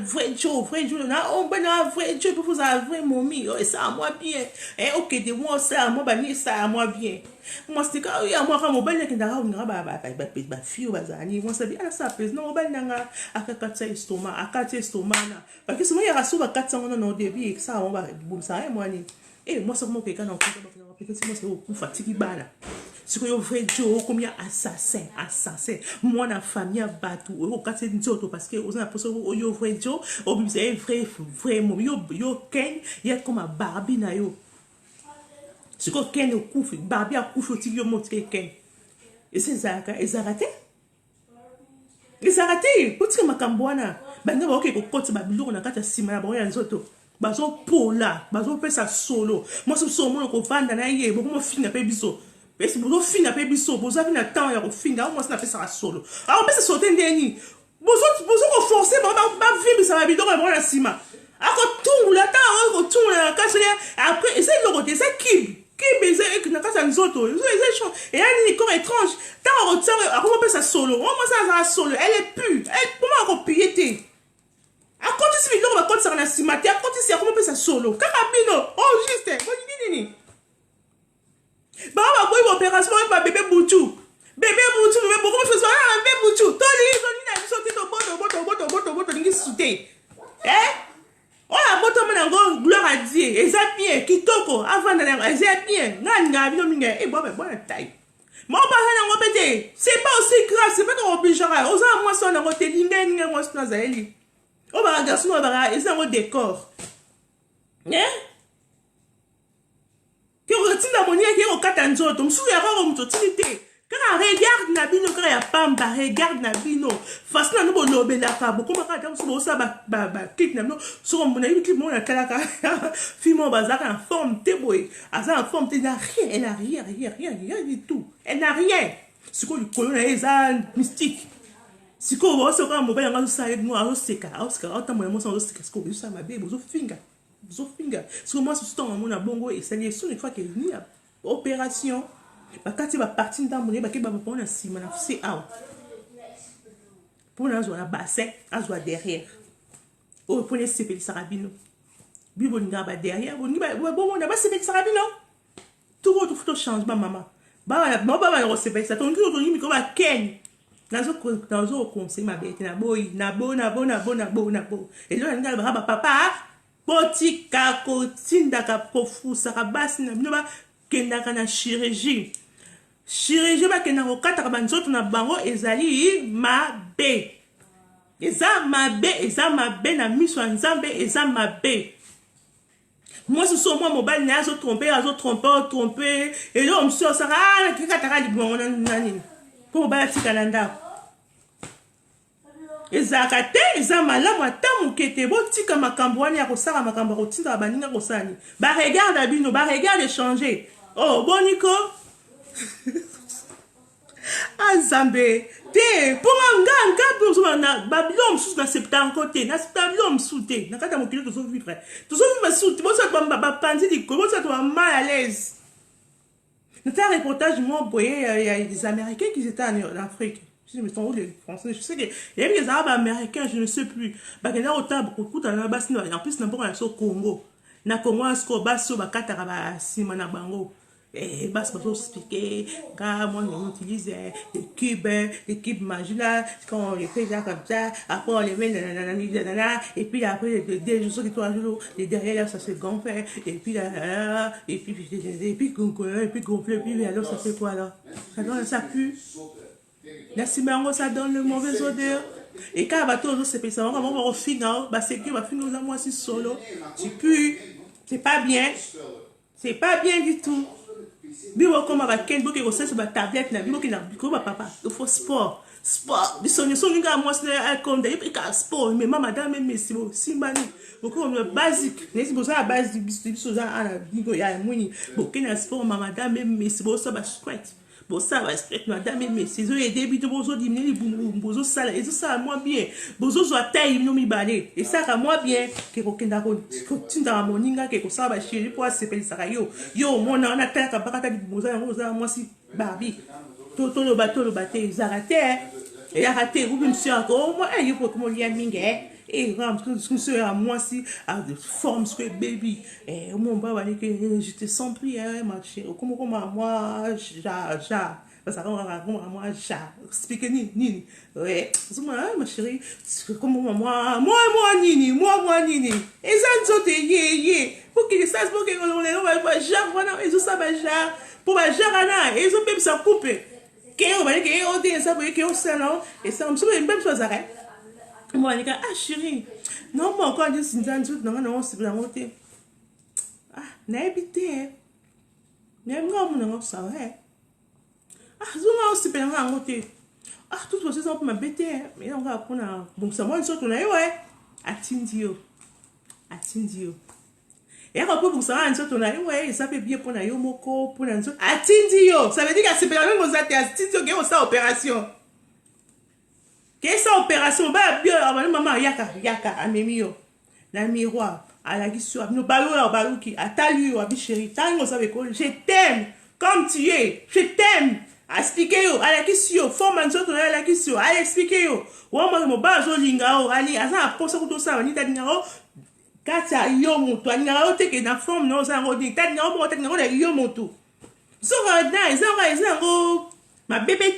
vrai Joe, on va un vrai Dieu pour vous avoir vrai momie, et ça, à moi bien, et ok, de moi, ça, à moi, bani, ça, à moi bien. Moi, c'était quand, oui, à moi, quand mobile, qui n'a pas fille, bazani, moi, ça dit, ah, ça pèse, non, mobile, n'a pas à estomac, à 4 estomac, parce que souvent, il y a souvent 400 ans au début, et ça, on va, boum, ça, moi, et moi, c'est moi qui ai peut-être moi, c'est au fatigué, c'est que vrai Joe, combien assassin. Moi, la famille a battu, au quartier de parce que, aux imposants, yo, vrai Joe, au musée, vrai, yo, Ken, il y a comme un Barbie, na yo. C'est que Ken, au coup, Barbie a coup, faut-il yo montrer Ken. Et c'est ça, ils ont raté. Ils ont raté, pour que ma cambouana, ben, non, ok, au côté, Babylon, on a quatre simana, bon, il y a un autre. Bazo pola, bazo pe sa solo. Moi c'est solo moi ko vanda na ye, bo mo fina pe biso. Pe si bozo fina pe biso, bozo fina temps ya ko fina, moi ça na pe sa solo. Ah on peut se sauter ndeni. Bozo ko forcer ba vivre ça va bido ko na sima. Ako tungu la ta ko tungu la ka après essaye le côté c'est qui baiser et que na ka sa nzoto. Et là ni comme étrange. Ta on retient ako pe sa solo. Moi ça solo, elle est pure. Elle comment ko piété. A côté si on va compter ça na simate, a côté si comment peut ça solo. Carabino, oh juste, moi ni. Ba ba boy opération ba bébé Boutou. Bébé beaucoup de choses bébé Boutou. Toli na sauter to boto ngi souté. On a boto mena ngo gloire à Dieu. Ezapien kitoko avant na ezapien. Nga bino minga bon taille. Moi pas na ngo pété. C'est pas aussi grave, c'est pas qu'on obligera. Osa moi ça na ngo telinga ninga moi ça zaeli. On va regarder on va regarder un décor. Hein? Que retine la monnaie qui est au katanzo, donc sous erreur on t'utilité. Quand regarde Nabino quand il y a pamba, regarde Nabino. Façon nous bon lobela ka, beaucoup ma ka so ça ba kit na no, so mon ami qui mon la kalaka. Fimo bazar en forme te boy. Asa en forme te n'a rien, elle n'a rien du tout. Elle n'a rien. Ce qu'on lui connaît ça mystique. Si ko bo so ka mobile nga so no a seka auta mo emotion seka ko so ma be bozo finger so moi so ton na bongo et ça les so une fois que ni opération ba kati ba partie ndambo ba ke ba pona na sima na c'est out pour na zo na bassin azo derrière o pour les CP sarabino bibo nga ba derrière bo ni ba bon na ba CP sarabino tout changement maman ba ba CP ça ton ni ko ba ken nazo conseil ma bête na boy na bo et là nga ba papa poti ka ko tinda ka pofu sa ka basi na bino ba kenda ka na chirurgie ba kenda ko kata ka banzoto na bango ezali mabe eza mabe na miso nzambe eza mabe. Moi ce sont moi mobile na zo tromper et là on me sort ça ah ki kata ka libongo nani pour ba tikalanda ezaka te eza malamu ata moke te botika makambo wana ya kosala makambo kotinda baninga kosani ba regarde bino ba regarde changer oh boniko azambe te pour nga pour na babylon sous na septembre côté na babylon souté na kata mokilo to so vivre souté bon ça ba panzi di ko bon ça to mal à l'aise. Dans un reportage, moi, il y a des Américains qui étaient en Afrique. Je me sens où les Français. Je sais qu'il y a des Arabes américains, je ne sais plus. Il y a autant beaucoup de en plus, il y a au Congo. Na Congo, il y a Simana Bango. Et bah, c'est pour expliquer. Car moi, on utilise les cubes magiques là. Quand on les fait là comme ça, après on les met et puis après, des jours qui sont les derrière là, ça se gonfle. Et puis là, et puis gonfle, et puis alors ça fait quoi là? Ça pue. La cimango, ça donne le mauvais odeur. Et quand va tout c'est ça, on va au final, bah c'est que va finir aux amours si solo. Tu pues, c'est pas bien. C'est pas bien du tout. Bibo comme avec Ken Boke ko sur la tablette na bibo ki na biko ba papa il faut sport bisonyo nga moi c'est comme d'ailleurs ka sport mais madame même si simbani beaucoup on basique mais si besoin à base du biso za ana bigo ya muni boke na sport madame même si bo ça ba squat Pour ça, madame et messieurs, ils ont aidé, ils ont diminué les boumbouzos, ça, et tout ça, moi bien. Bozo soit taille, ils m'ont balé. Et ça, moi bien, que aucun continue dans mon ninga, que ça va chérir pour s'appeler ça. Yo, mon on a terre, qu'à pas de boumbouzos, moi si, Barbie. Toto le bateau, ils ont raté. Et a raté, vous me suis encore, moi, il faut que mon lien mingue. Et à moi si à de forme ce baby et mon baba dit que j'étais sans prière ma chérie comment moi parce que moi explique ni ouais ma chérie comment moi nini et ça nous ye pour qu'il sache pour que on va genre voilà et tout ça va genre pour va genre là et ils ont même ça couper que on va dire que on dit ça pour que on salon et ça on se même chose arrête. Moi, je dis, ah chérie, non, moi encore, je suis dans tout, non, c'est bien monté. Ah, n'habitez, n'aime pas mon ça, ouais. Ah, je suis bien monté. Ah, tout ce que m'a bêté, mais on va prendre un bon, ça, moi, une sorte de ouais. Attendio. Et après, pour ça, une sorte de ouais, ça fait bien pour un yomoko, pour un sorte. Attendio, ça veut dire que c'est bien, vous êtes attendio, qui est ça opération. Qu'est-ce que cette opération? Bah, bien, maman, yaka, amemio. La miroir, à la guissure, nous balou qui, à talu, à chérie, tango, ça veut quoi? Je t'aime, comme tu es, je t'aime. Expliquez, à la guissure, forme un autre, à la guissure, à expliquer, moi, mon bazo lingao, ali, à ça, pour ça, tout ça, on dit, t'as dit, kata yomo, toi, n'yao, t'es que dans forme, non, ça, on dit, t'as dit, on t'as dit, yomo, tout. So, ils ont, ma bébé,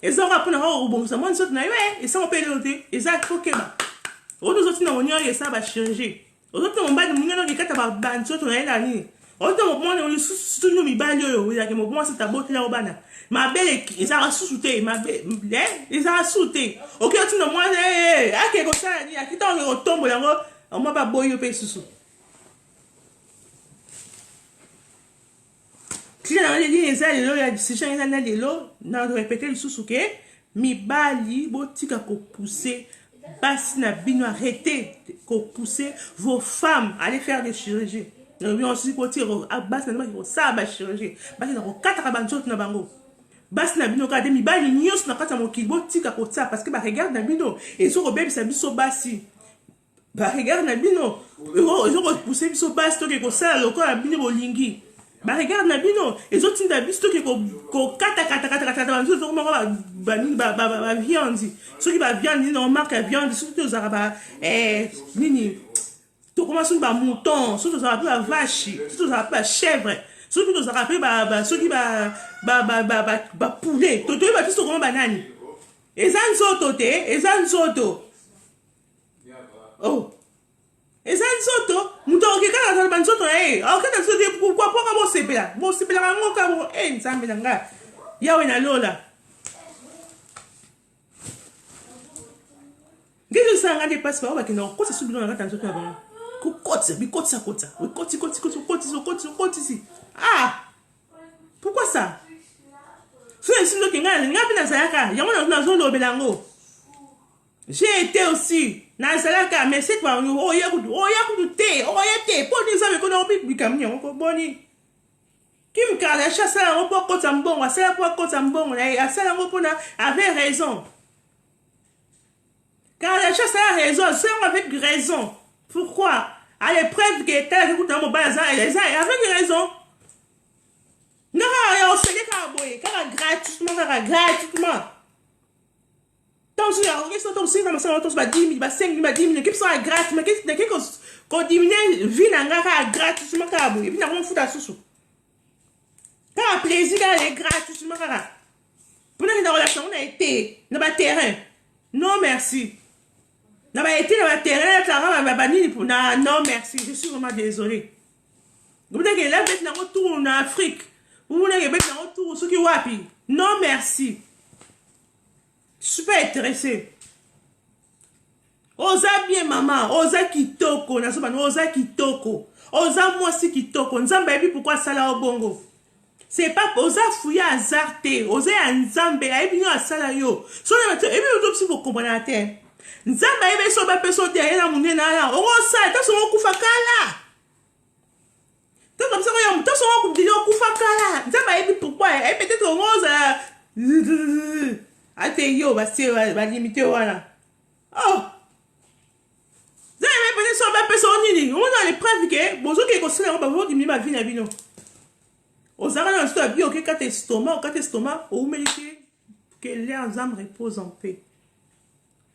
ils ont rappelé au bon ça moi nous autres et ça on peut le et ça faut que bah nous autres non on y ça va changer aux autres on va nous n'yons que ta ban autres on est là ni autres moi on sous nous mi ban yo il y a que moi c'est ta beauté là au bana ma belle et ça va sous-souter ma belle et ça va sous-souter OK tu non moi à quelque ça ni à qui t'en on tombe là on m'a pas boyo pe sous si on dit les ailes là il y a si j'ai un aile là non répéter le sous-souke mi bali botika ko pousser basi na bino arrêter ko pousser vos femmes aller faire des chirurgies oui on se dit ko tire basi na ko ça ba chirurgie basi na ko kata banjo na bango basi na bino ka de mi bali nyos na kata mo ki botika ko ça parce que ba regarde na bino et so ko bébé ça biso basi ba regarde na bino ils ont poussé biso basi to ko ça le ko na bino bolingi. Bah regarde na bino et autres tinda bisto que ko kata banzo to moko ba viande ceux qui ba viande non marque viande surtout aux arabes nini to commence ba mouton surtout aux arabes ba vache surtout aux arabes ba chèvre surtout aux arabes ba ceux qui ba poulet to ba bisto comme banani et ça nzoto oh et ça nzoto muto okeka na ba nzoto okeka nzoto pourquoi bo sepela ngoka bo nzambe nanga yawe na lola ngelo sanga de passe ba kino ko se subilo na nzoto na ba ko kotsa si ah pourquoi ça c'est ici le kinga ngapi na sayaka yango na zolo belango j'ai été aussi na salaka mais c'est quoi o ya kudu te pour nous avec on a pi camion ko boni kim kala chassa on peut côté mbongo ça pour côté mbongo na ça on peut na avait raison car la chasse a raison c'est avec raison pourquoi à l'épreuve que t'as écoute dans mon bazar avec raison non on se dit gratuitement tant si on est ton signe dans ça on 10 000 5 000 10 000 qui sont gratuit mais qu'est-ce qu'on diminue vie n'anga gratuitement car boy et puis on fout à sous car plaisir est gratuitement car pour une relation on a été dans le terrain non merci dans le terrain non merci je suis vraiment désolé vous voulez que la bête n'a retour en Afrique vous voulez que bête n'a retour ceux qui wapi non merci je suis pas intéressé. Oza bien maman, oza kitoko, oza kitoko, oza moi si kitoko, nzambe ebi pourquoi ça la bongo. C'est pas oza fouiller azarte, oza nzambe ebi no asala yo. So na ebi ozo si vous comprenez terre. Nzambe ebi so ba peso derrière na munena la. Oza ta so kufa kala. Tout comme ça, on tout son dit on kufakala. Nzamba ebi pourquoi? Et peut-être on ose ate yo va limiter voilà. Oh. Vous avez peut-être sur ma personne nini. On a les preuves que bozo qui conseille on va voir diminuer ma vie na bino. Osara dans ce bio que quand estomac ou mérite que leurs âmes reposent en paix.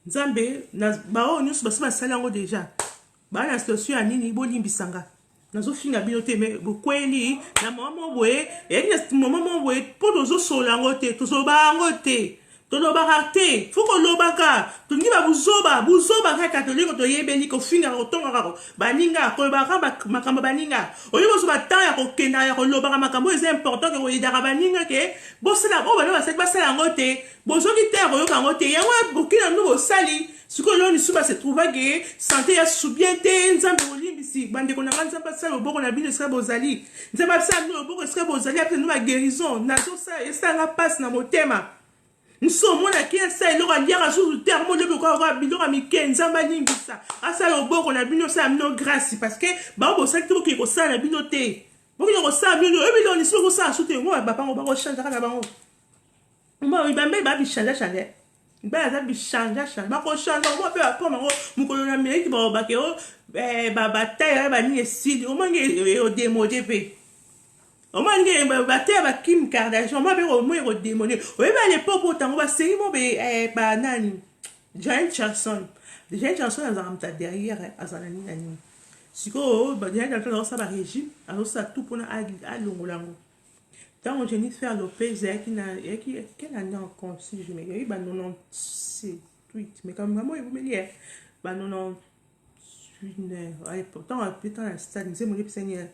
Nzambe na ba o nyusu basima salango déjà. Ba na situation ya nini bo limbisanga. Nazo finga bino te me bokweli na mama boye et na mama boye po dozo solango te tozo bango te. Todo barate fuko lobaka tungi ba buzoba ka catholique to yebeli ko finga ko tonga ko baninga ko baka makamba baninga oyo so batanga ya ko kenda ya ko lobaka makambo c'est important que ko yidaka baninga ke bosela bo bana ba sala ngote bozoki te ko yoka ngote yawa bokina no sali siko lo ni suba se trouva que santé ya subiente nzambe olimbisi bande ko na nzamba sala boko na bino sala bozali nzamba sala no boko sala bozali après no guérison na so sa esanga passe na motema. Nous sommes qui a ça, il aura dit à sous le terme de quoi bilora miken zambani ça. À ça au bord on a bino ça no grâce parce que ba bo ça qui ko ça na binoté. Bo ki ko ça bino e bino ni so ko ça souté moi ba pango ba ko changer na bango. Moi il ba bi changer. Ba za bi changer. Ba ko changer moi pe après moi mu ko na Amérique ba ke o ba bataille ba ni esi o mangi o démodé pe. On m'a dit que Kim Kardashian, on m'a dit que démoné. Oui, mais à l'époque, on va série mon nani. Giant Chanson. Giant Chanson, ils ont derrière Azanani nani. Si ko, Giant Chanson, ça va régime, alors ça tout pour à l'ongolango. Tant Jennifer Lopez, quelle année encore si je me dis, 98, mais comme maman, il vous me dit, 98, pourtant, putain, un stade, c'est mon épicénière.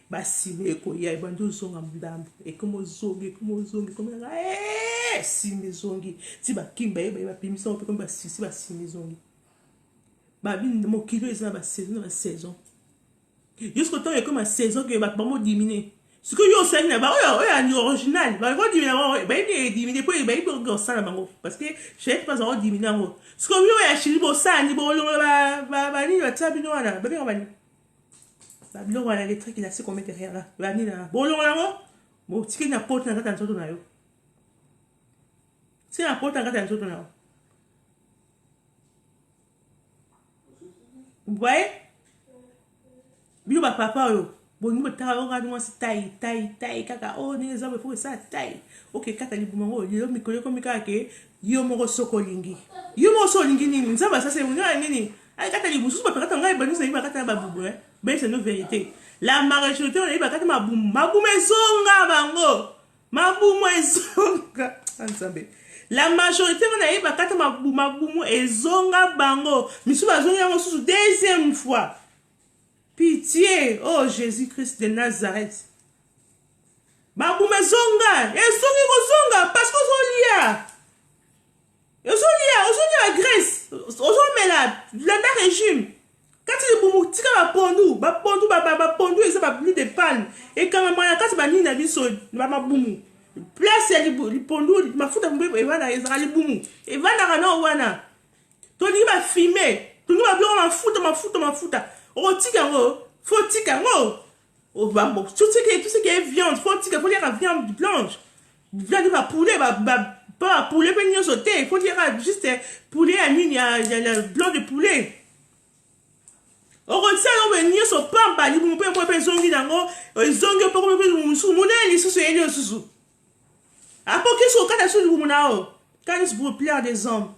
Basime ko ya ibando zonga mdambo e komo zongi komo sime zongi ti ba kimba ba pimisa pe komo basisi ba sime zongi ba bin mo kilo eza ba saison jusqu'au temps que ma saison que ba mo diminuer ce que yo ça na ba oya ni original ba ko diminuer ba ni diminuer pour ba ko ça na bango parce que je sais pas en diminuer ngo ce que yo ya chili bo ça ni bo lo ba ni ba tabino wana ba bi ngabani Babylon wala les trucs il a assez combien derrière là bani na bolon là mo tiki na porte na kata nzoto na yo c'est la porte na kata nzoto na yo ouais bio ba papa yo boni mo ta o ga mo si tai kaka oh ni za be faut ça tai OK kata li bumango yo mi kole ko mi kaka ke yo mo sokolingi ni nzaba ça c'est nini ay kata li busu ba kata ngai bani sai ba kata ba bubu ben c'est une vérité. La majorité on a dit bah quand ma boum ezonga bango. Ma boum ezonga. La majorité on a dit bah quand ma boum ezonga bango. Misu bazonga yango sous deuxième fois. Pitié, oh Jésus-Christ de Nazareth. Ma boum ezonga kozonga parce que ozolia la Grèce. Ozomela la régime. Quand il boumou tika ba pondu et ça va plus de panne et quand maman quand ba ni na biso ba boumou place ya li pondu mafuta mbebe wana ezala li boumou et va na kana wana to ni ba filmer to ni ba bien mafuta o tika ngo faut tika ngo o ba tout ce qui est viande faut tika faut dire la viande blanche viande ba poulet pas poulet pe ni sauté faut dire juste poulet à mine ya le blanc de poulet. Oro tsalo benye so pamba li mu pe zongi dango zongi po ko pe musu muneli susu elio susu apo ke so kata su lu munao quand il pour plaire des hommes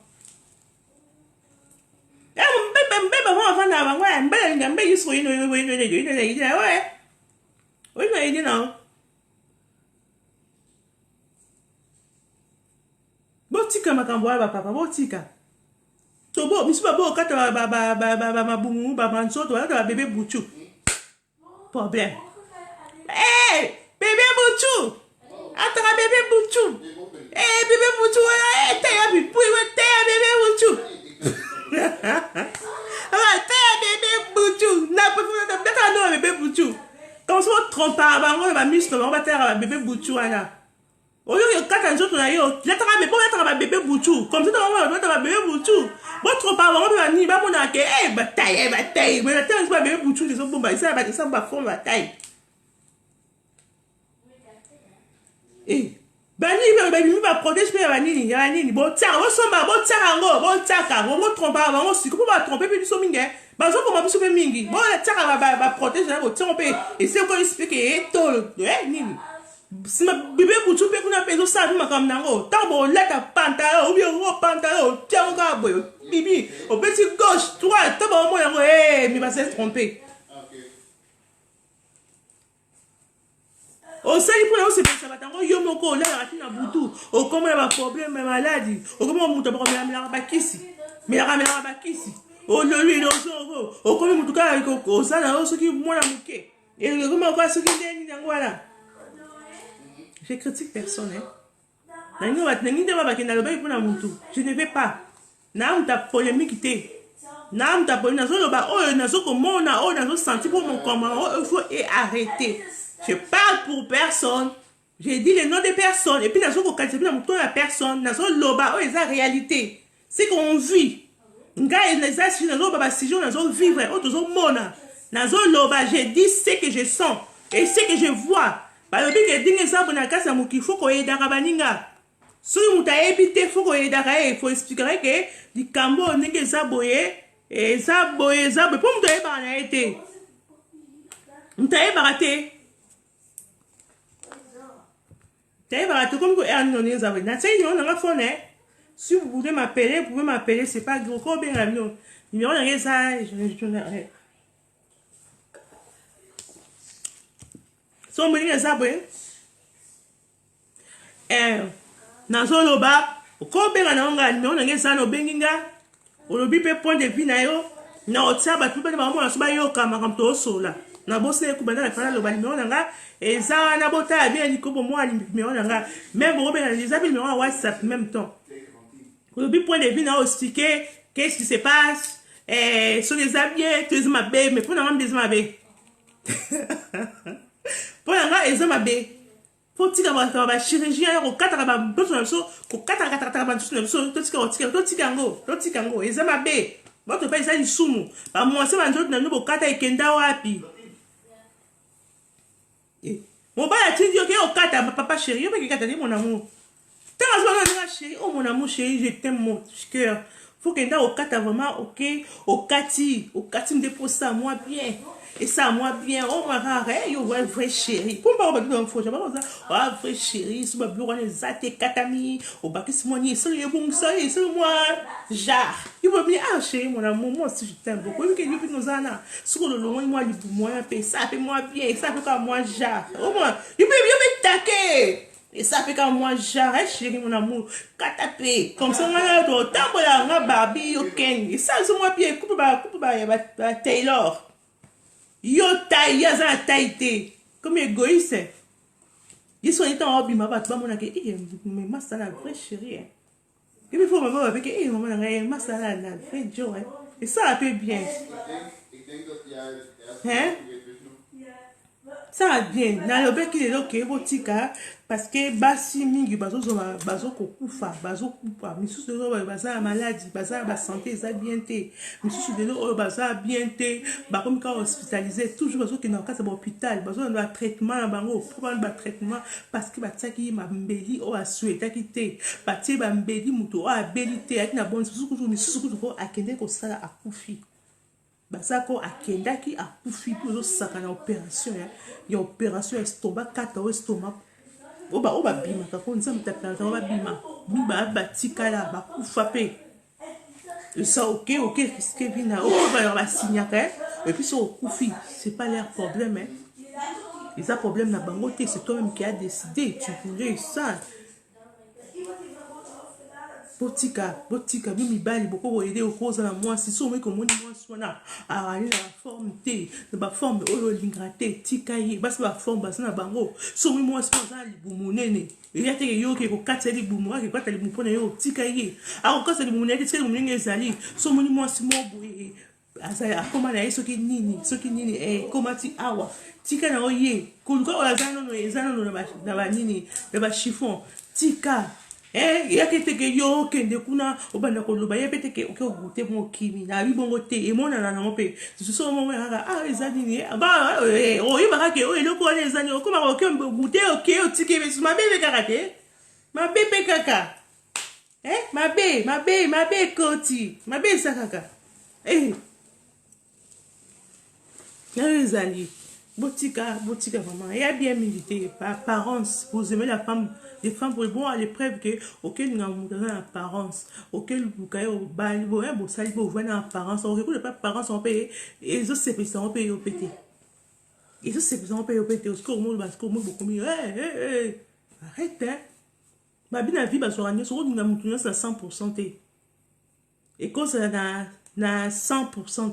e mbebe ba fana ba ngwa mbele ngambe yiso ino ouais oui mais il non botika makambo ba papa botika Tobo, misu babo kata mabumu nzoto wala bébé Bouchou. Problème. Eh, bébé Bouchou. Attends bébé Bouchou. Eh, bébé Bouchou, t'es bi puis bébé Bouchou. Ah, t'es bébé Bouchou. Na pas non bébé Bouchou. Quand on trompe bango ba miss on va faire bébé Bouchou là. Au lieu de kata nzoto na yo, la tara mais pour mettre bébé Bouchou. Comme ça on va mettre bébé Bouchou. Votre parent va venir, va mon accueil, bataille, mais la terre, c'est pas bébé Bouchou, les autres bombes, ça va fond bataille. Eh, bani ba protège pe banini, ya nini. Bon tiens, bon somba, bon tiens bon tiens bon trompa, bon si comment va tromper puis so mingi. Ba so comment biso pe mingi. Bon tiens ba protège na bo tiens pe. Et c'est encore expliquer tolo, nini. Si ma bébé pour tout pe kuna peso sa ma comme nango. Tambo leta pantalon, ou bien gros pantalon, tiens nga boy. Bibi, au petit gauche, droite, tambo mo yango mais va se tromper. Au sali pour nous c'est ça va tango yo moko là na butu au comment va problème maladie au comment mutu ba kamera ba kisi mais la caméra ba kisi au lui no so au comment mutu ka ko sala o soki mwana muke et comment quoi soki ndeni nango là je critique personne nango va nangi de ba kena loba pour na mutu je ne vais pas na muta polémique té na muta polémique na zo ba o na zo ko mona o na zo senti pour mon comment il faut arrêter. Je parle pour personne. J'ai dit le nom des personnes. Et puis, dans ce cas, la personne, dans ce loba, oh, c'est la réalité. C'est qu'on vit. J'ai dit ce que je sens et ce que je vois. Par le il faut qu'on ait d'arabaninga. Si vous avez évité, il faut qu'on ait d'arabaninga. Il faut expliquer que du cambo, n'est que ça boye. Et ça boye, ça boye. Pour me donner par la été. Vous avez baraté. Comme si vous voulez m'appeler, vous pouvez m'appeler, c'est pas gros, combien d'avions. Numéro de ça, je so many as up Nazoloba, combien d'anonga, non, on ça, no benginga, ou le bipé point de vue nayo, na otsaba, tout le monde a subayo comme un to sola. Na bosse kubana la fana lo ba numéro nanga et ça na bota bien ni ko moi numéro nanga même bo ben les appels numéro WhatsApp même temps le but point de vue na expliquer qu'est-ce qui se passe sur les habits tu es ma bé mais pour na même ma bé pour nanga ils ma bé pour tika ba chirurgien ko kataka ba besoin so ko kataka ba so to tika ngo ils ma bé votre pays ça du sumu ba moi c'est ma nzoto na no kata ikenda wapi. Mon père a dit que au kata papa chéri, yo pas kata mon amour. Tant que chéri, oh mon amour chéri, je t'aime mon cœur. Faut que au kata vraiment OK, au kati me dépose ça moi bien. Et ça moi bien, oh ma rare, yo vrai chéri. Pour pas ba donc faut jamais ça. Ah vrai chéri, sur ma bureau les até katami, au bakis moni, c'est le bon ça, c'est moi. Jar. Il va venir ah chéri mon amour, moi aussi je t'aime beaucoup. Que lui nous ana. Sur le loin moi lui pour moi payer ça fait moi bien, ça fait comme moi jar. Au moins, il peut taquer. Et ça fait comme moi jar, chéri mon amour. Katapé. Comme ça on a do tambola nga Barbie yo Ken. Et ça c'est moi bien coupe ba Taylor. Yo taille, ya za taille comme égoïste. Ils sont étant hobby ma pas mon que mais ma ça la vraie chérie. Il faut me voir avec maman ma ça la vraie joie. Et ça peut bien. Hein? Ça va bien. Na le bec il est OK botika parce que basi mingi bazo kokufa, bazo kufa. Misu de baza maladie, baza ba santé ça bien té. Misu de baza bien té, ba comme quand hospitalisé toujours bazo qui na cas à hôpital, bazo na traitement bango, pour ba traitement parce que ba tsaki ma mbeli o asueta kité. Ba tie ba mbeli muto o abilité avec na bonne misu ko akende ko sala akufi. Basako akendaki akufi pour saka na opération ya opération estomac kata o estomac oba bima ka ko nzam tapela oba bima biba batika la bakufa pe ça OK qu'est-ce que vina o ba signaka et puis sur okufi c'est pas leur problème ils a problème na bango te c'est toi-même qui a décidé tu voulais ça. Botika, mimi bali boko aider au cause na moi si so me ko moni moi sona a la forme T, ba forme o lingrate tikaye, bas ba forme bas na bango. So me moi sona libu munene. Il y a te yo ke ko katse libu mo ke kwata libu pona yo tikaye. A ko katse libu munene tikaye munene ezali. So moni moi si mo boye. Asa akoma na eso ki nini komati awa. Tika na oye. Ko ko azano no ezano no na ba nini, na ba chiffon. Tika il y a que te yo kende kuna obanda koloba ye pete ke oke goûter mon kimi na bi bongo te e mona na ngo pe ce sont mo nga ah ezani ni ba o iba ke o eloko le ezani o kuma oke goûter oke o tike be ma bebe karate ma bebe kaka ma be koti ma be sakaka ezali botika vraiment il y a bien milité par apparence vous aimez la femme des femmes pour bon à l'épreuve que auquel nous avons dans apparence auquel vous caillez au bal bon sali pour voir en apparence on reconnaît pas apparence on paye et ça c'est ça on paye au pété et ça c'est on paye au pété au monde parce que moi beaucoup mieux arrête ma bien la vie va se rendre sur nous avons tout ça 100% et quand ça na 100%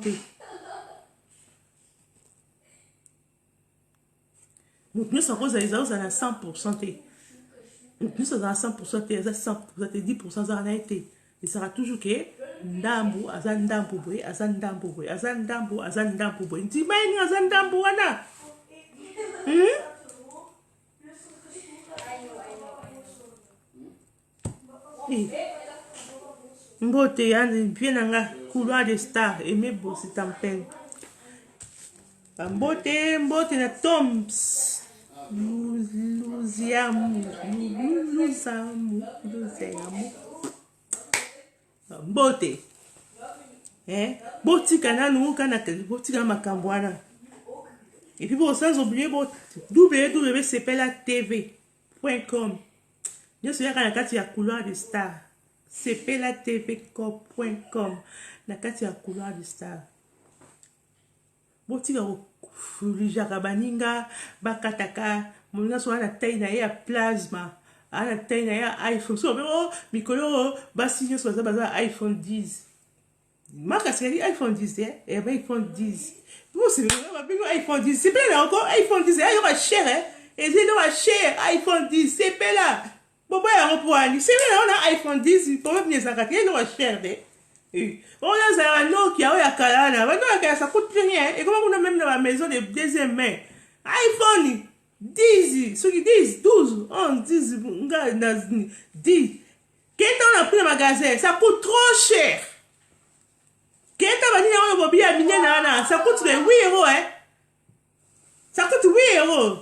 donc nous sommes à 100%. Nous sommes à 100%, 10% ça a été. Il sera toujours que ndambu azandambu boy azandambu boy azandambu azandambu boy. Ndi mai azandambu wana. Mbote yani bien nga couloir de star aimé beau c'est en peine. Mbote na tombs. Luziamu mbote botika nanu kana botika makambo wana et puis sans oublier www.cplatv.com nyonso yaka na kati ya couloir de star cplatv.com na kati ya couloir de star botika fulijaka baninga bakataka moninga so ana taille na ya plasma ana taille na ya iPhone so mikolo basi nyonso baza iPhone 10 marque c'est iPhone 10 et ben iPhone 10 vous c'est iPhone 10 c'est pas là encore iPhone 10 il y a cher et c'est là cher iPhone 10 c'est pas là bon ya repoani c'est là on a iPhone 10 pour venir ça il est cher on a un Nokia ou ya Kalana, ça coûte plus rien. Et comment on a même dans la maison de deuxième main iPhone 10, ceux qui disent 12, 11, 10, 10. Qu'est-ce qu'on a pris dans le magasin? Ça coûte trop cher. Qu'est-ce qu'on a dit dans le magasin? Ça coûte 8 euros, hein? Ça coûte 8 euros.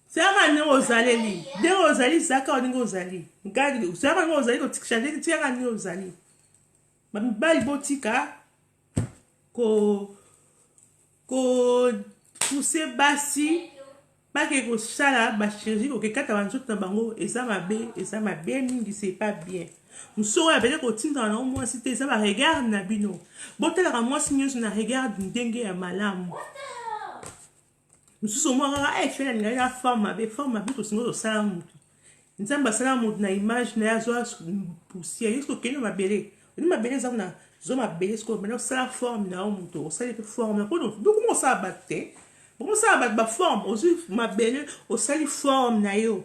C'est un ozali. Des ozali, ça quand on ozali. Regarde, c'est un ozali que tu changes, tu as un ozali. Ma belle botika, pousser bassi, pas que ko chala, ba chirurgie, ko kata wanjot na bango, et ça m'a bien mingi, c'est pas bien. Nous saurons avec le tin dans moi si ça va regarde na bino. Botel à moi si nous na regarde dengue à malam. Nous sommes fait la forme avec tout sinon salam. Nous sommes salam na image na zo poussière jusqu'au keno ma belé. Ni ma belé zona zo ma belé ce que maintenant ça la forme na muto, ça les forme ko donc comment ça battre? Comment ça battre ba forme aussi ma belé au sali forme na yo.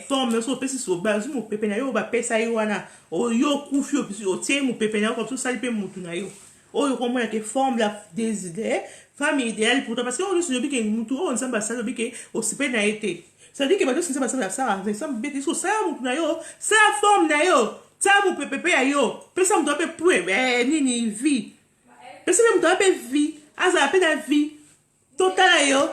Forme so pesi so bazu mo pepe na yo ba pesa yo wana. O yo kufi o tie mo pepe na yo comme ça sali pe mutu na yo. O yo comment que forme la désir femme idéale pour toi parce que on se dit que mutu on s'en basa dit que au sipe na été. Ça dit que ba to s'en basa ça avec ça bête so ça mutu na yo, ça forme na yo. Ça mo pepe ya yo. Pesa mo dope pour nini vie. Pesa mo dope vie. Aza pe na vie. Total yo.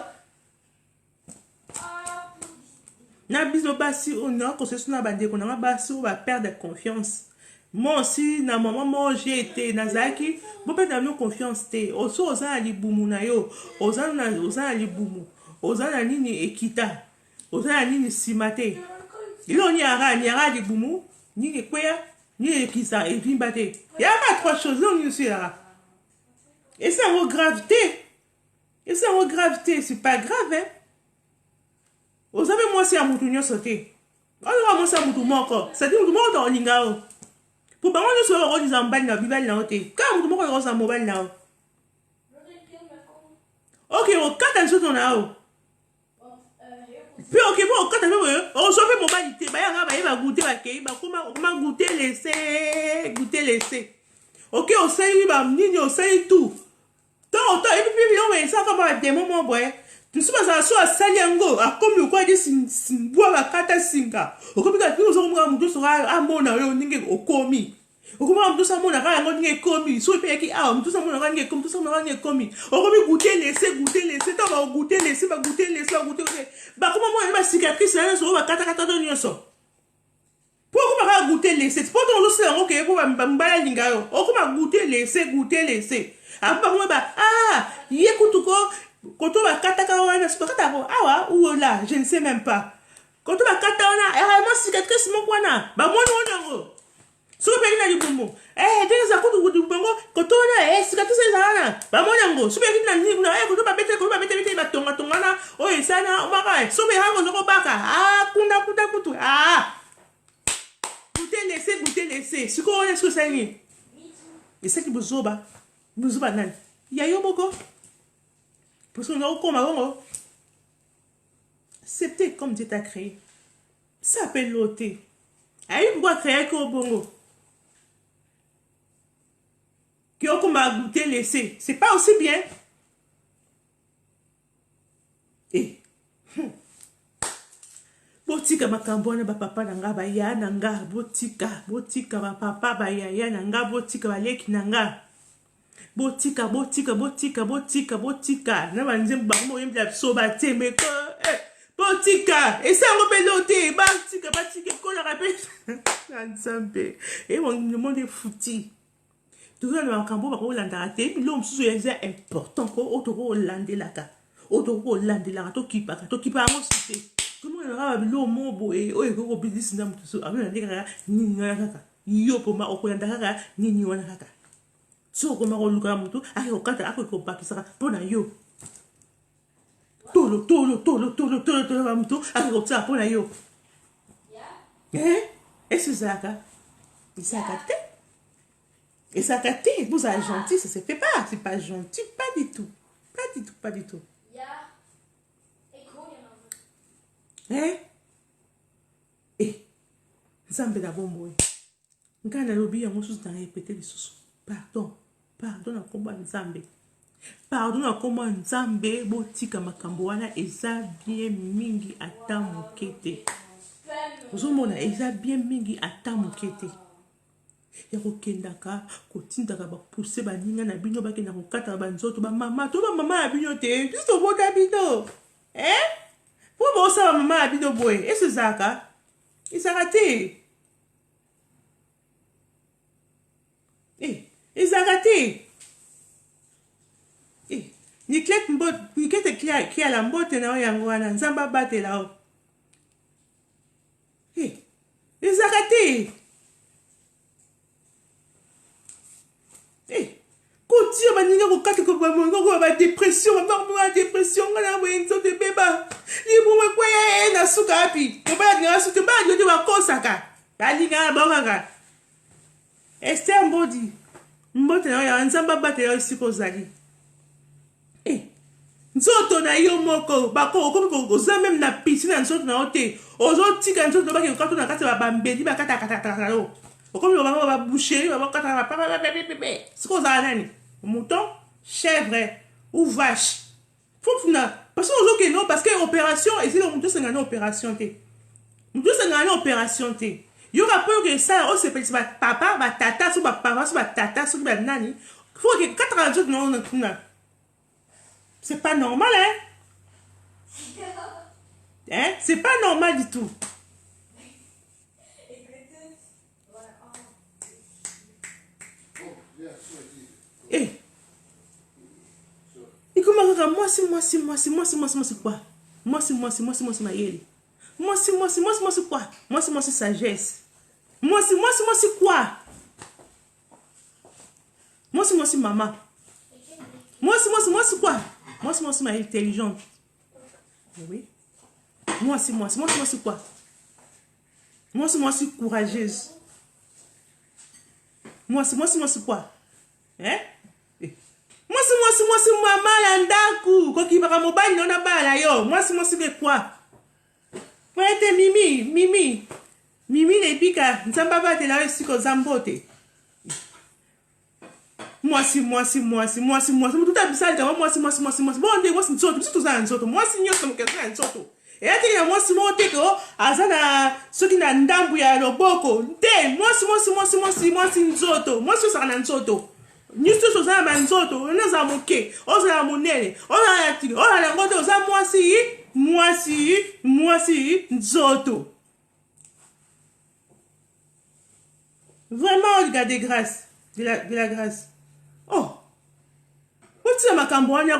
Na biso basi on a concession na bande qu'on a basi on va perdre confiance. Moi aussi na maman moi j'ai été nazaki bon peut d'avoir confiance té oso oza ali bumu na yo oza ali bumu oza na nini ekita oza na nini simate ilo ni ara ali bumu ni ekwea ni ekisa et puis baté il y a pas trois choses on ici là et ça en gravité c'est pas grave hein. Vous savez, moi, c'est un mouton sauté. Alors, moi, c'est un mouton mort. Ça dit, mouton mort dans l'ingao. Pour pas moi, je suis heureux de s'emballer dans la bibelle dans l'hôtel. Quand mouton mort, je suis en mobile là. Ok, on quatre ans sur ton là. Puis, ok, bon, quatre ans, on s'en fait mobile. Il va goûter, il va goûter, laisser. Ok, on sait, il va venir, on sait tout. Tant, et puis, on va ça comme un démon, mon boy. Tu sais pas ça à Saliango, à comme le quoi dit bois à kata singa. Au comme quand nous sommes à sera à mon au komi. Au comme nous sommes à un komi, soit pays qui a, tout ça mon rang comme tout ça mon rang komi. Au comme goûter laisser, toi va goûter laisser, va goûter laisser, va goûter. Bah comment moi ma cicatrice là sur va kata kata donner ça. Pourquoi pas goûter laisser? C'est pas ton aussi OK pour m'bala lingayo. Au comme goûter laisser. Après moi bah écoute quoi. Quand on va katawana, c'est pas katako. Ah ouais, ou là, je ne sais même pas. Quand on va katawana, moi cicatrice mon kwana. Bah moi non. So pe na libumbo. Dès ça coûte du bongo, quand on a cicatrice ça. Bah moi non. So pe na ni na quand on va bete ba tonga na. Oh ça na omaka. So pe ha ko baka. Kuna kutu. Goûter laisser. Ce qu'on est ce que ça y. Et c'est qui bozoba. Bozoba nan. Ya yo boko. Parce qu'on a au comme c'est peut-être comme Dieu t'a créé. Ça s'appelle l'ôté. Aïe, pourquoi créer qu'au bongo? Qui ont comme à goûter laisser. C'est pas aussi bien. Botika makambona ba papa nanga ba ya nanga botika ba papa ba ya nanga botika ba leki nanga. Botika. Na banze bango yembla soba tembe ko. Botika. Et ça on peut noter. Batika ko la rappelle. Nzambe. Et mon monde est fouti. Tout ça na kambo ba ko landa te. L'homme sous est important ko otoko lande laka. Otoko lande laka to kipa mo cité. Comment on a l'homme boy o e ko business na mutu. Abi na ndeka ni kaka. Yo po ma okolanda kaka ni wana kaka. So comme on luka mutu ako kata ako ko bakisaka pona yo tolo mutu ako ko pona yo est-ce ça et ça te vous êtes gentil ça se fait pas c'est pas gentil pas du tout Nzambe da bombo ngana lobi yango sous dans répéter les sous Pardon à comment Nzambe botika makambo wana eza bien mingi ata mokete. Ozomona eza bien mingi ata mokete. Ya kokendaka kotindaka ba pousser ba ninga na bino ba kenda kokata ba nzoto ba mama ya bino te. Pisto bota bino. Pour bo sa mama ya bino boy. Est-ce zaka? Isarate. Ezagate. Nikete qui a la mbote na yangwana nzamba bate lao. Ezagate. Koti ba ninga ko kati ko ba dépression, ba dépression na wenzo de beba. Ni bo kwa na suka api. Ko ba nga suka ba yo ba kosaka. Ba linga ba nga. Esther Mbodi. Mbote na ya nzamba bate ya siko zali. Nzoto na yo moko bako ko za même na piscine nzoto na ote. Ozo tika nzoto ba ke kato na kati ba bambedi ba kata yo. Okomi ba boucher ba kata ba bébé. Siko za nani? Mouton, chèvre ou vache. Fofuna parce que non parce que opération et c'est le mouton c'est une opération te. Mouton c'est une opération te. Yo rappelle que ça on s'appelle papa ba tata sou ba papa sou ba tata sou ba nani. Faut que 4 jours non na. C'est pas normal c'est pas normal du tout. Et comment moi c'est quoi? Moi c'est maïel. Moi c'est quoi? Moi c'est sagesse. Moi c'est quoi? Moi c'est maman. Moi c'est quoi? Moi c'est ma intelligente. Oui. Moi c'est quoi? Moi c'est courageuse. Moi c'est quoi? Moi c'est maman landaku. Ko ki baka mobile non na bala yo. Moi c'est quoi? Moi ete Mimi les pika nzamba ba te la siko zambote. tout à bizarre quand moi si bon on dit moi c'est nzoto tout ça nzoto moi si nyoto mokeza nzoto et ati ya moi si mo teko azana soki na ndambu ya loboko te moi si nzoto moi si ça na nzoto nyusu so za ba nzoto na za moke o za monene o za ya tiki o la ngoto za moi si nzoto. Vraiment, regardez grâce. De la grâce. Oh! Pourquoi ma campagne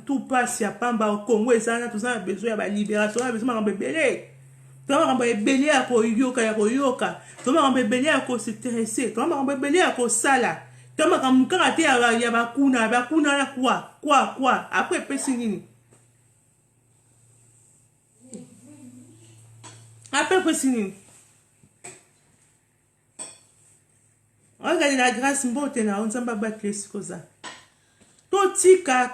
tout passe, il y a pas au Congo, et ça, tout ça, a besoin de libération, a besoin de belé. Tu vas me belé à Koyoka, tu vas me belé à s'intéresser, tu vas me belé à Sala. Tu vas me karaté à Yabakuna, la quoi, après, Pessinini. Après, Pessinini. Regardez la grâce mbote na on samba battre les causes. Totika.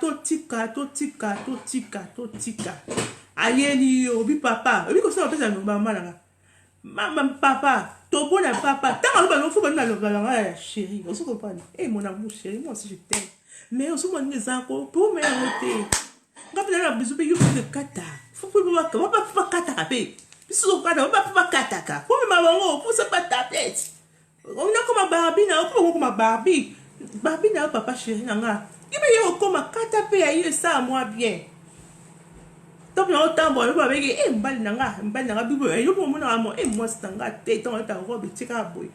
Ayeli obi papa. Obi ko ça pesa no mama na. Mama papa, to bona papa. Tant ba no fo ba na lo ba chérie. On se comprend. Eh mon amour chérie, moi aussi je t'aime. Mais on se monte les encore pour me monter. Quand on a besoin de de kata. Faut pas kata pe. Biso kata, pas kata ka. Pour me maman, faut ça pas ta tête. On a comme Barbie na papa chéri nanga. Ibe yo comme kata pe aye ça moi bien. Donc on tambo le ba bege mbali nanga bibo yo mo na mo moi stanga te ton ta robe tika boy.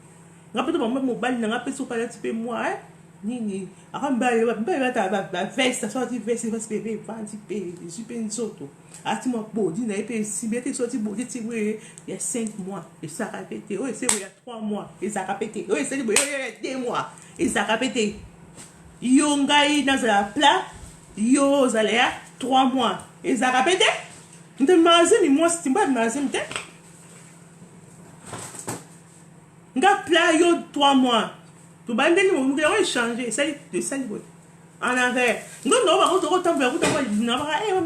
Ngapeto ba mo bali nanga pe so pala tipe moi nini. Akamba yo ba ta ba veste sorti veste parce que bébé panti pe super nsoto. Ati mo body na pe si bete sorti body ti il y a 5 mois et ça a pété. Oh c'est il y a 3 mois et ça a pété. Oh c'est il y a 2 mois et ça a pété. Yo ngai dans la plat yo zalea 3 mois et ça a pété. De mazem moi c'est pas mazem te. Nga plat yo 3 mois. Tu vas ndeni mo ngi changer ça de ça en arrière. Non,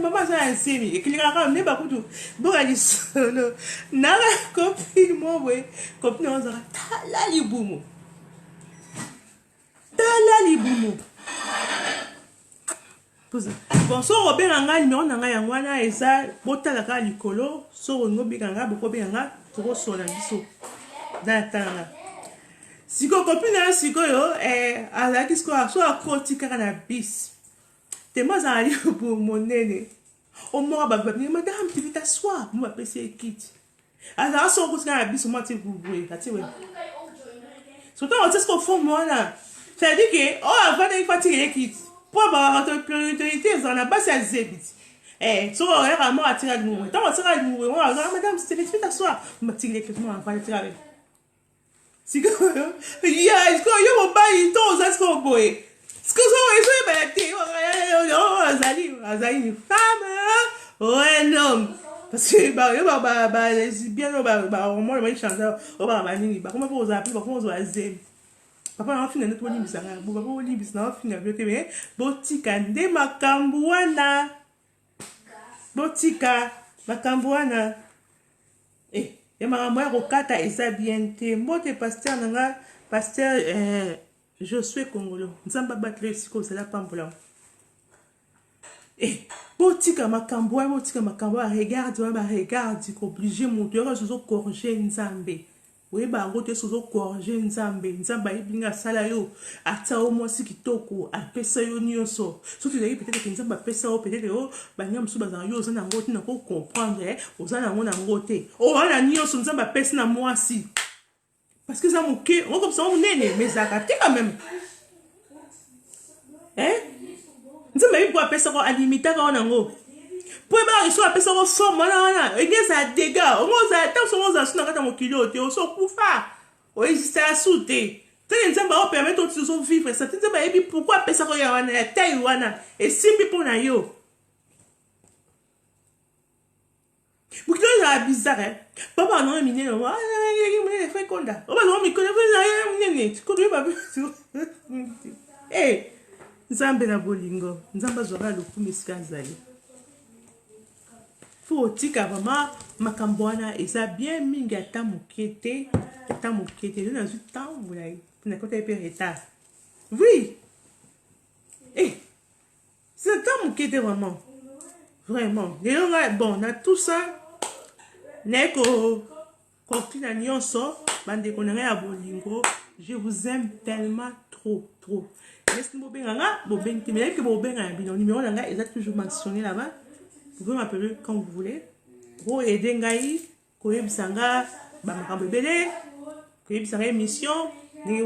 maman, ça a un sémi. Et qu'il y a un peu de bon, elle solo. N'a copine, moi, oui. Copine, on dira, ta liboumou. Bon, so, Robert, on a un wana, et ça, bota la carte du colo, so, on a bien, beaucoup bien, trop sur la biseau. D'attendre. Si vous comprenez, si vous avez un côté cannabis, t'es moi allé pour mon nez. Au moins, madame, tu veux t'asseoir, moi, apprécier quitte. Alors, si vous avez un cannabis, moi, tu vous voulez. Surtout, on sait ce qu'on fait, moi, là. C'est-à-dire que, oh, avant de fatiguer les quittes, pour avoir votre priorité, on a pas ça, zébit. Eh, so, on a vraiment attiré le mouvement. Tant on tire le mouvement, madame, tu veux t'asseoir, on va tirer les quittes, on va tirer avec. Si que ya est-ce que yo mo ba yi to za sko boy ce que so ba te azali une femme ou un homme parce que c'est bien au moins le chanteur on va nini ba comment vous appeler comment vous azem papa on finit notre limbisa bo ba bo limbisa na finit avec mais botika nde makambu wana botika makambu wana eh et ma mère au kata et ça bien te moi te pasteur nanga pasteur je suis congolais nzamba battre ici comme c'est la pambola et botika makambo regarde obligé monter sur corriger nzambe oui ba ngote sur corriger nzambe ibinga sala yo ata au moins si kitoko apesa yo nyonso surtout peut-être que nzamba pesa o peut-être o ba nyam su bazan yo zana ngote na ko comprendre ozana ngona ngote o ana nyonso nzamba pesa na moi si parce que ça moké on comme ça on nene mais ça capte quand même hein nzamba ipo apesa ko alimita ka onango pour ba iso apesa ko forme wana ça dégâts on ça tant so on ça na kata mokilo te o so kufa o isa sute te nzamba o permettre au so vivre ça nzamba ebi pourquoi apesa ko ya wana ya taille wana et simbi pona yo bukilo ya bizarre hein papa non mine no il fait konda o ba no mi konda nene ko do ba eh nzambe na bolingo nzamba zora lokumu sikazali faut tika vraiment makambo wana eza bien mingi ata moke te dans un temps n'a pas été retard. Oui. Eh, c'est un temps qui était vraiment. Vraiment. Et bon, on a tout ça. Neko, continue à nyonso, bande konanga ya bolingo. Je vous aime tellement trop, trop. Est-ce que vous avez un numéro est toujours mentionné là-bas. Vous pouvez m'appeler quand vous voulez. Vous aidez Ngaï, Koye Bisanga, Bamakambe Bele, Koye Bisanga émission. Vous avez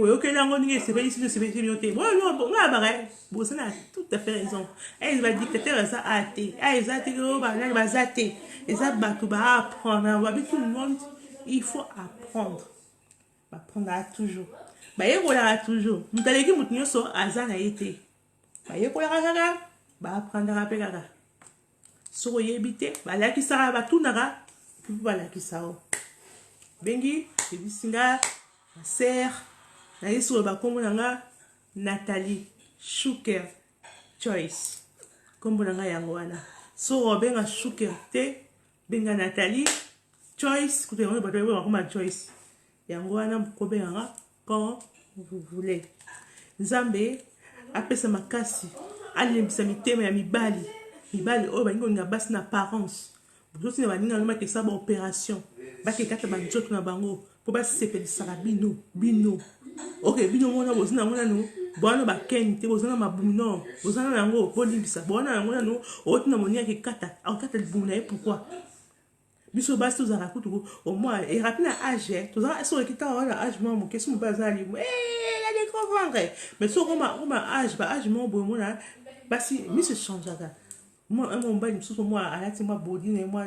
tout à fait raison. Elle va dictateur ça a été. Elle a été. Apprendre. Tout le monde, il faut apprendre. Apprendre à toujours. Bah, toujours. Vous allez dire que vous avez a été. Bah, apprendre à appeler. So yebite bala kisara batunara bala kisao bengi ebisinga ser na yesu bakombo nanga Nathalie Shuker Choice kombo nanga yango wana so benga Shuker te benga Nathalie Choice kuté on ba bakoma Choice yango wana ko benga quand vous voulez Nzambe apesa makasi alembisa mitema ya mibali mibali o bango nga basi na apparence bozo na baninga no makesa ba opération ba ke kata ba nzoto na bango po ba sepelisa bino OK bino mona bozo na mona no bona ba kente bozo na mabuno bozo na yango ko limbisa bona yango na no o tina monia ke kata en kata libuna et pourquoi biso basi tozala kutu au moins et rapide na âge tozala so kita wala âge mo kesu mo bazali la de comprendre mais so comme âge ba âge mo bo mona basi mi se change là. Moi, mon bain, moi, à la moi, body, moi,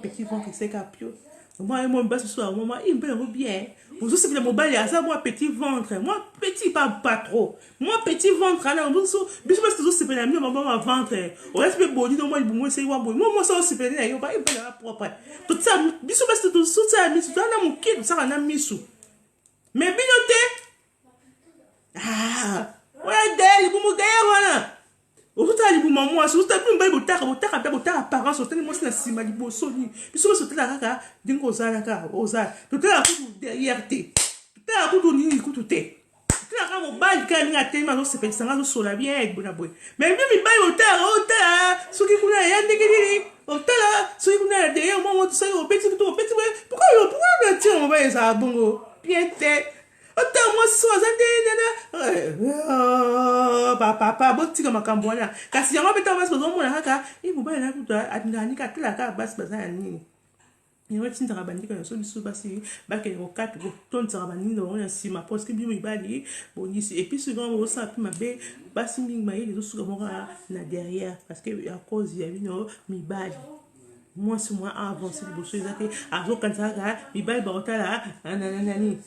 petit ventre, c'est capio. Moi, mon bas, ce soir, moi, il me plaît bien. Vous savez, le mobile, il y a ça, moi, petit ventre. Moi, petit, pas trop. Moi, petit ventre, alors, vous savez, parce que c'est pas mieux, maman, ventre. Au reste, le body, moi, il c'est moi, ça, c'est pas il va la propre. Tout ça, bisous, parce que tout ça, mis, tout ça, mon kid, ça, on a mis sous. Mais, binoté. Ah, ouais, d'ailleurs, vous me gagnez, voilà. Ozuta libu mamu aso ozuta pe mbai botaka parents otani mo sina sima libo soni biso so tela kaka dingo zala ka oza totela ku derrière te totela ku ni ku te totela ka mo bali ka ni atema no sepe sanga no sola bien bona boy mais bien mi bai otala soki kuna ya ndekeli otala soki kuna derrière moi tout ça au petit pourquoi le tire mo bai ça bongo bien te Autant moi papa botika makambo wana kasi yango beta basi bazomona kaka mobile na kuta atindani katela ka basi bazana nini yango tindaka bandika na so biso basi bakele ko katu ko tontsaka banini na wana sima parce que bimo ibali bonisi et puis souvent on ça puis mabe basi mingi mayi les autres moka na derrière parce que à cause ya bino mibali moi c'est moi avancer les bosses ezate azo kantaka mibali ba otala nanani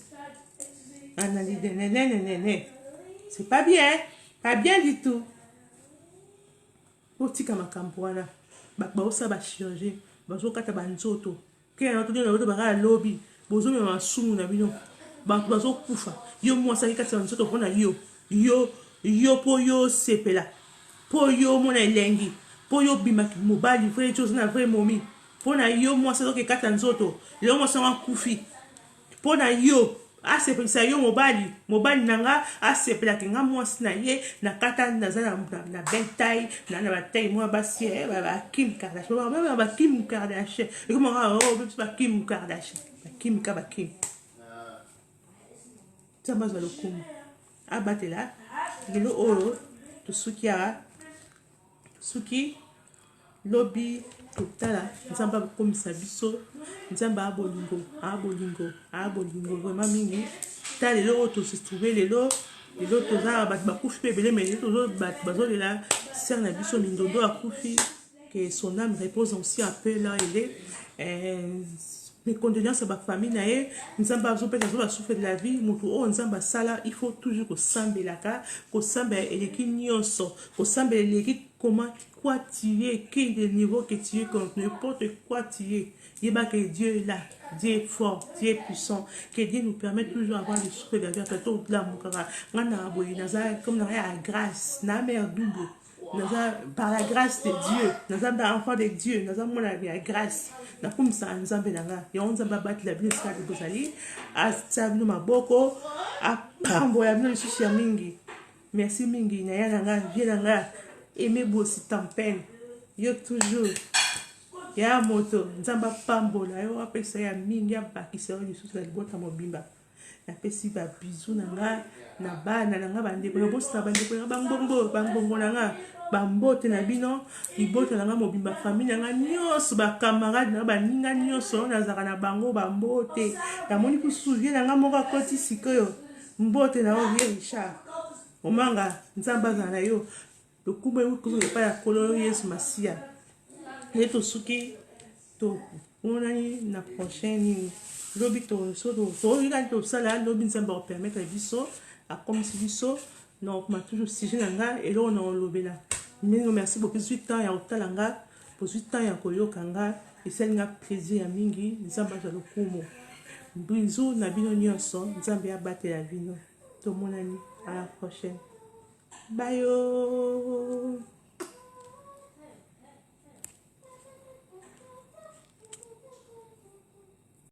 c'est pas bien du tout. Otika makambo wana baosa ba chirurgie bazo kata banzoto ke na to dina to ba lobby bozo me masumu na bino bazo kufa yo mo sa kata banzoto pona yo po yo sepela po yo mona elengi po yo bimaki mobali vrai chose na vrai momi pona yo mo sa to kata nzoto yo mo sa kufi pona yo asepelisa yo mobali nanga asepela kenga mwasi na ye na kata nazala na bentaille na bataille moi basi ba Kim Kardashian ba Kim Kardashian et comment ba Kim Kardashian ba Kim ça m'a le coup abatela lelo oro to suki lobby totala nzamba komisa biso nzamba abolingo vraiment mingi ta lelo to se trouver lelo toza bat bakufi pe belé mais tozo bat bazolela ser na biso mindondo akufi que son âme repose aussi un peu là il est mes condoléances à ma famille nae nzamba azopesa zo souffre de la vie mutu o nzamba sala il faut toujours que sambelaka ko samba eleki nyonso ko samba eleki comment quoi tu es quel est le niveau que tu es contre n'importe quoi tu es il que Dieu est là Dieu est fort Dieu est puissant que Dieu nous permet toujours d'avoir le souffle de la vie tout là mon cara ngana boy naza comme na grâce na mère double par la grâce de Dieu, nous sommes enfants de Dieu, nous sommes la grâce. Nous sommes ça, nous sommes là. Et on va battre la vie de Bozali. À Sabino Maboko, à Pambo, à Bino Sushi Mingi. Merci Mingi, Naya Nanga, Vienanga, aimez Bossi Tampen. Yo toujours. Ya moto, Nzamba Pambo, là, yo appelle ça ya Mingi, ya Bakisero, du sous la boîte à Mobimba. Na pesi ba bisou nanga na bana nanga bande ko bosta bande ko bangbongo nanga bambote na bino ibote nanga mobimba famille nanga nyos ba camarade na ba ninga nyos na zaka na bango bambote ya moni ku souviens nanga moka koti sikoyo mbote na o Richard omanga nzamba za na yo to kumbe ku pa ya kolo Yesu Masia et to suki to onani na prochaine lobi to so to ina to sala lobi nzamba permettre biso a comme si biso non ma toujours sujet nanga et là on a lobela mais merci beaucoup 18 ans ya otalanga pour 18 ans ya koyokanga et c'est un plaisir ya mingi nzamba za lokumo bisous na bino nyonso nzambe ya batela bino to monani à la prochaine bye yo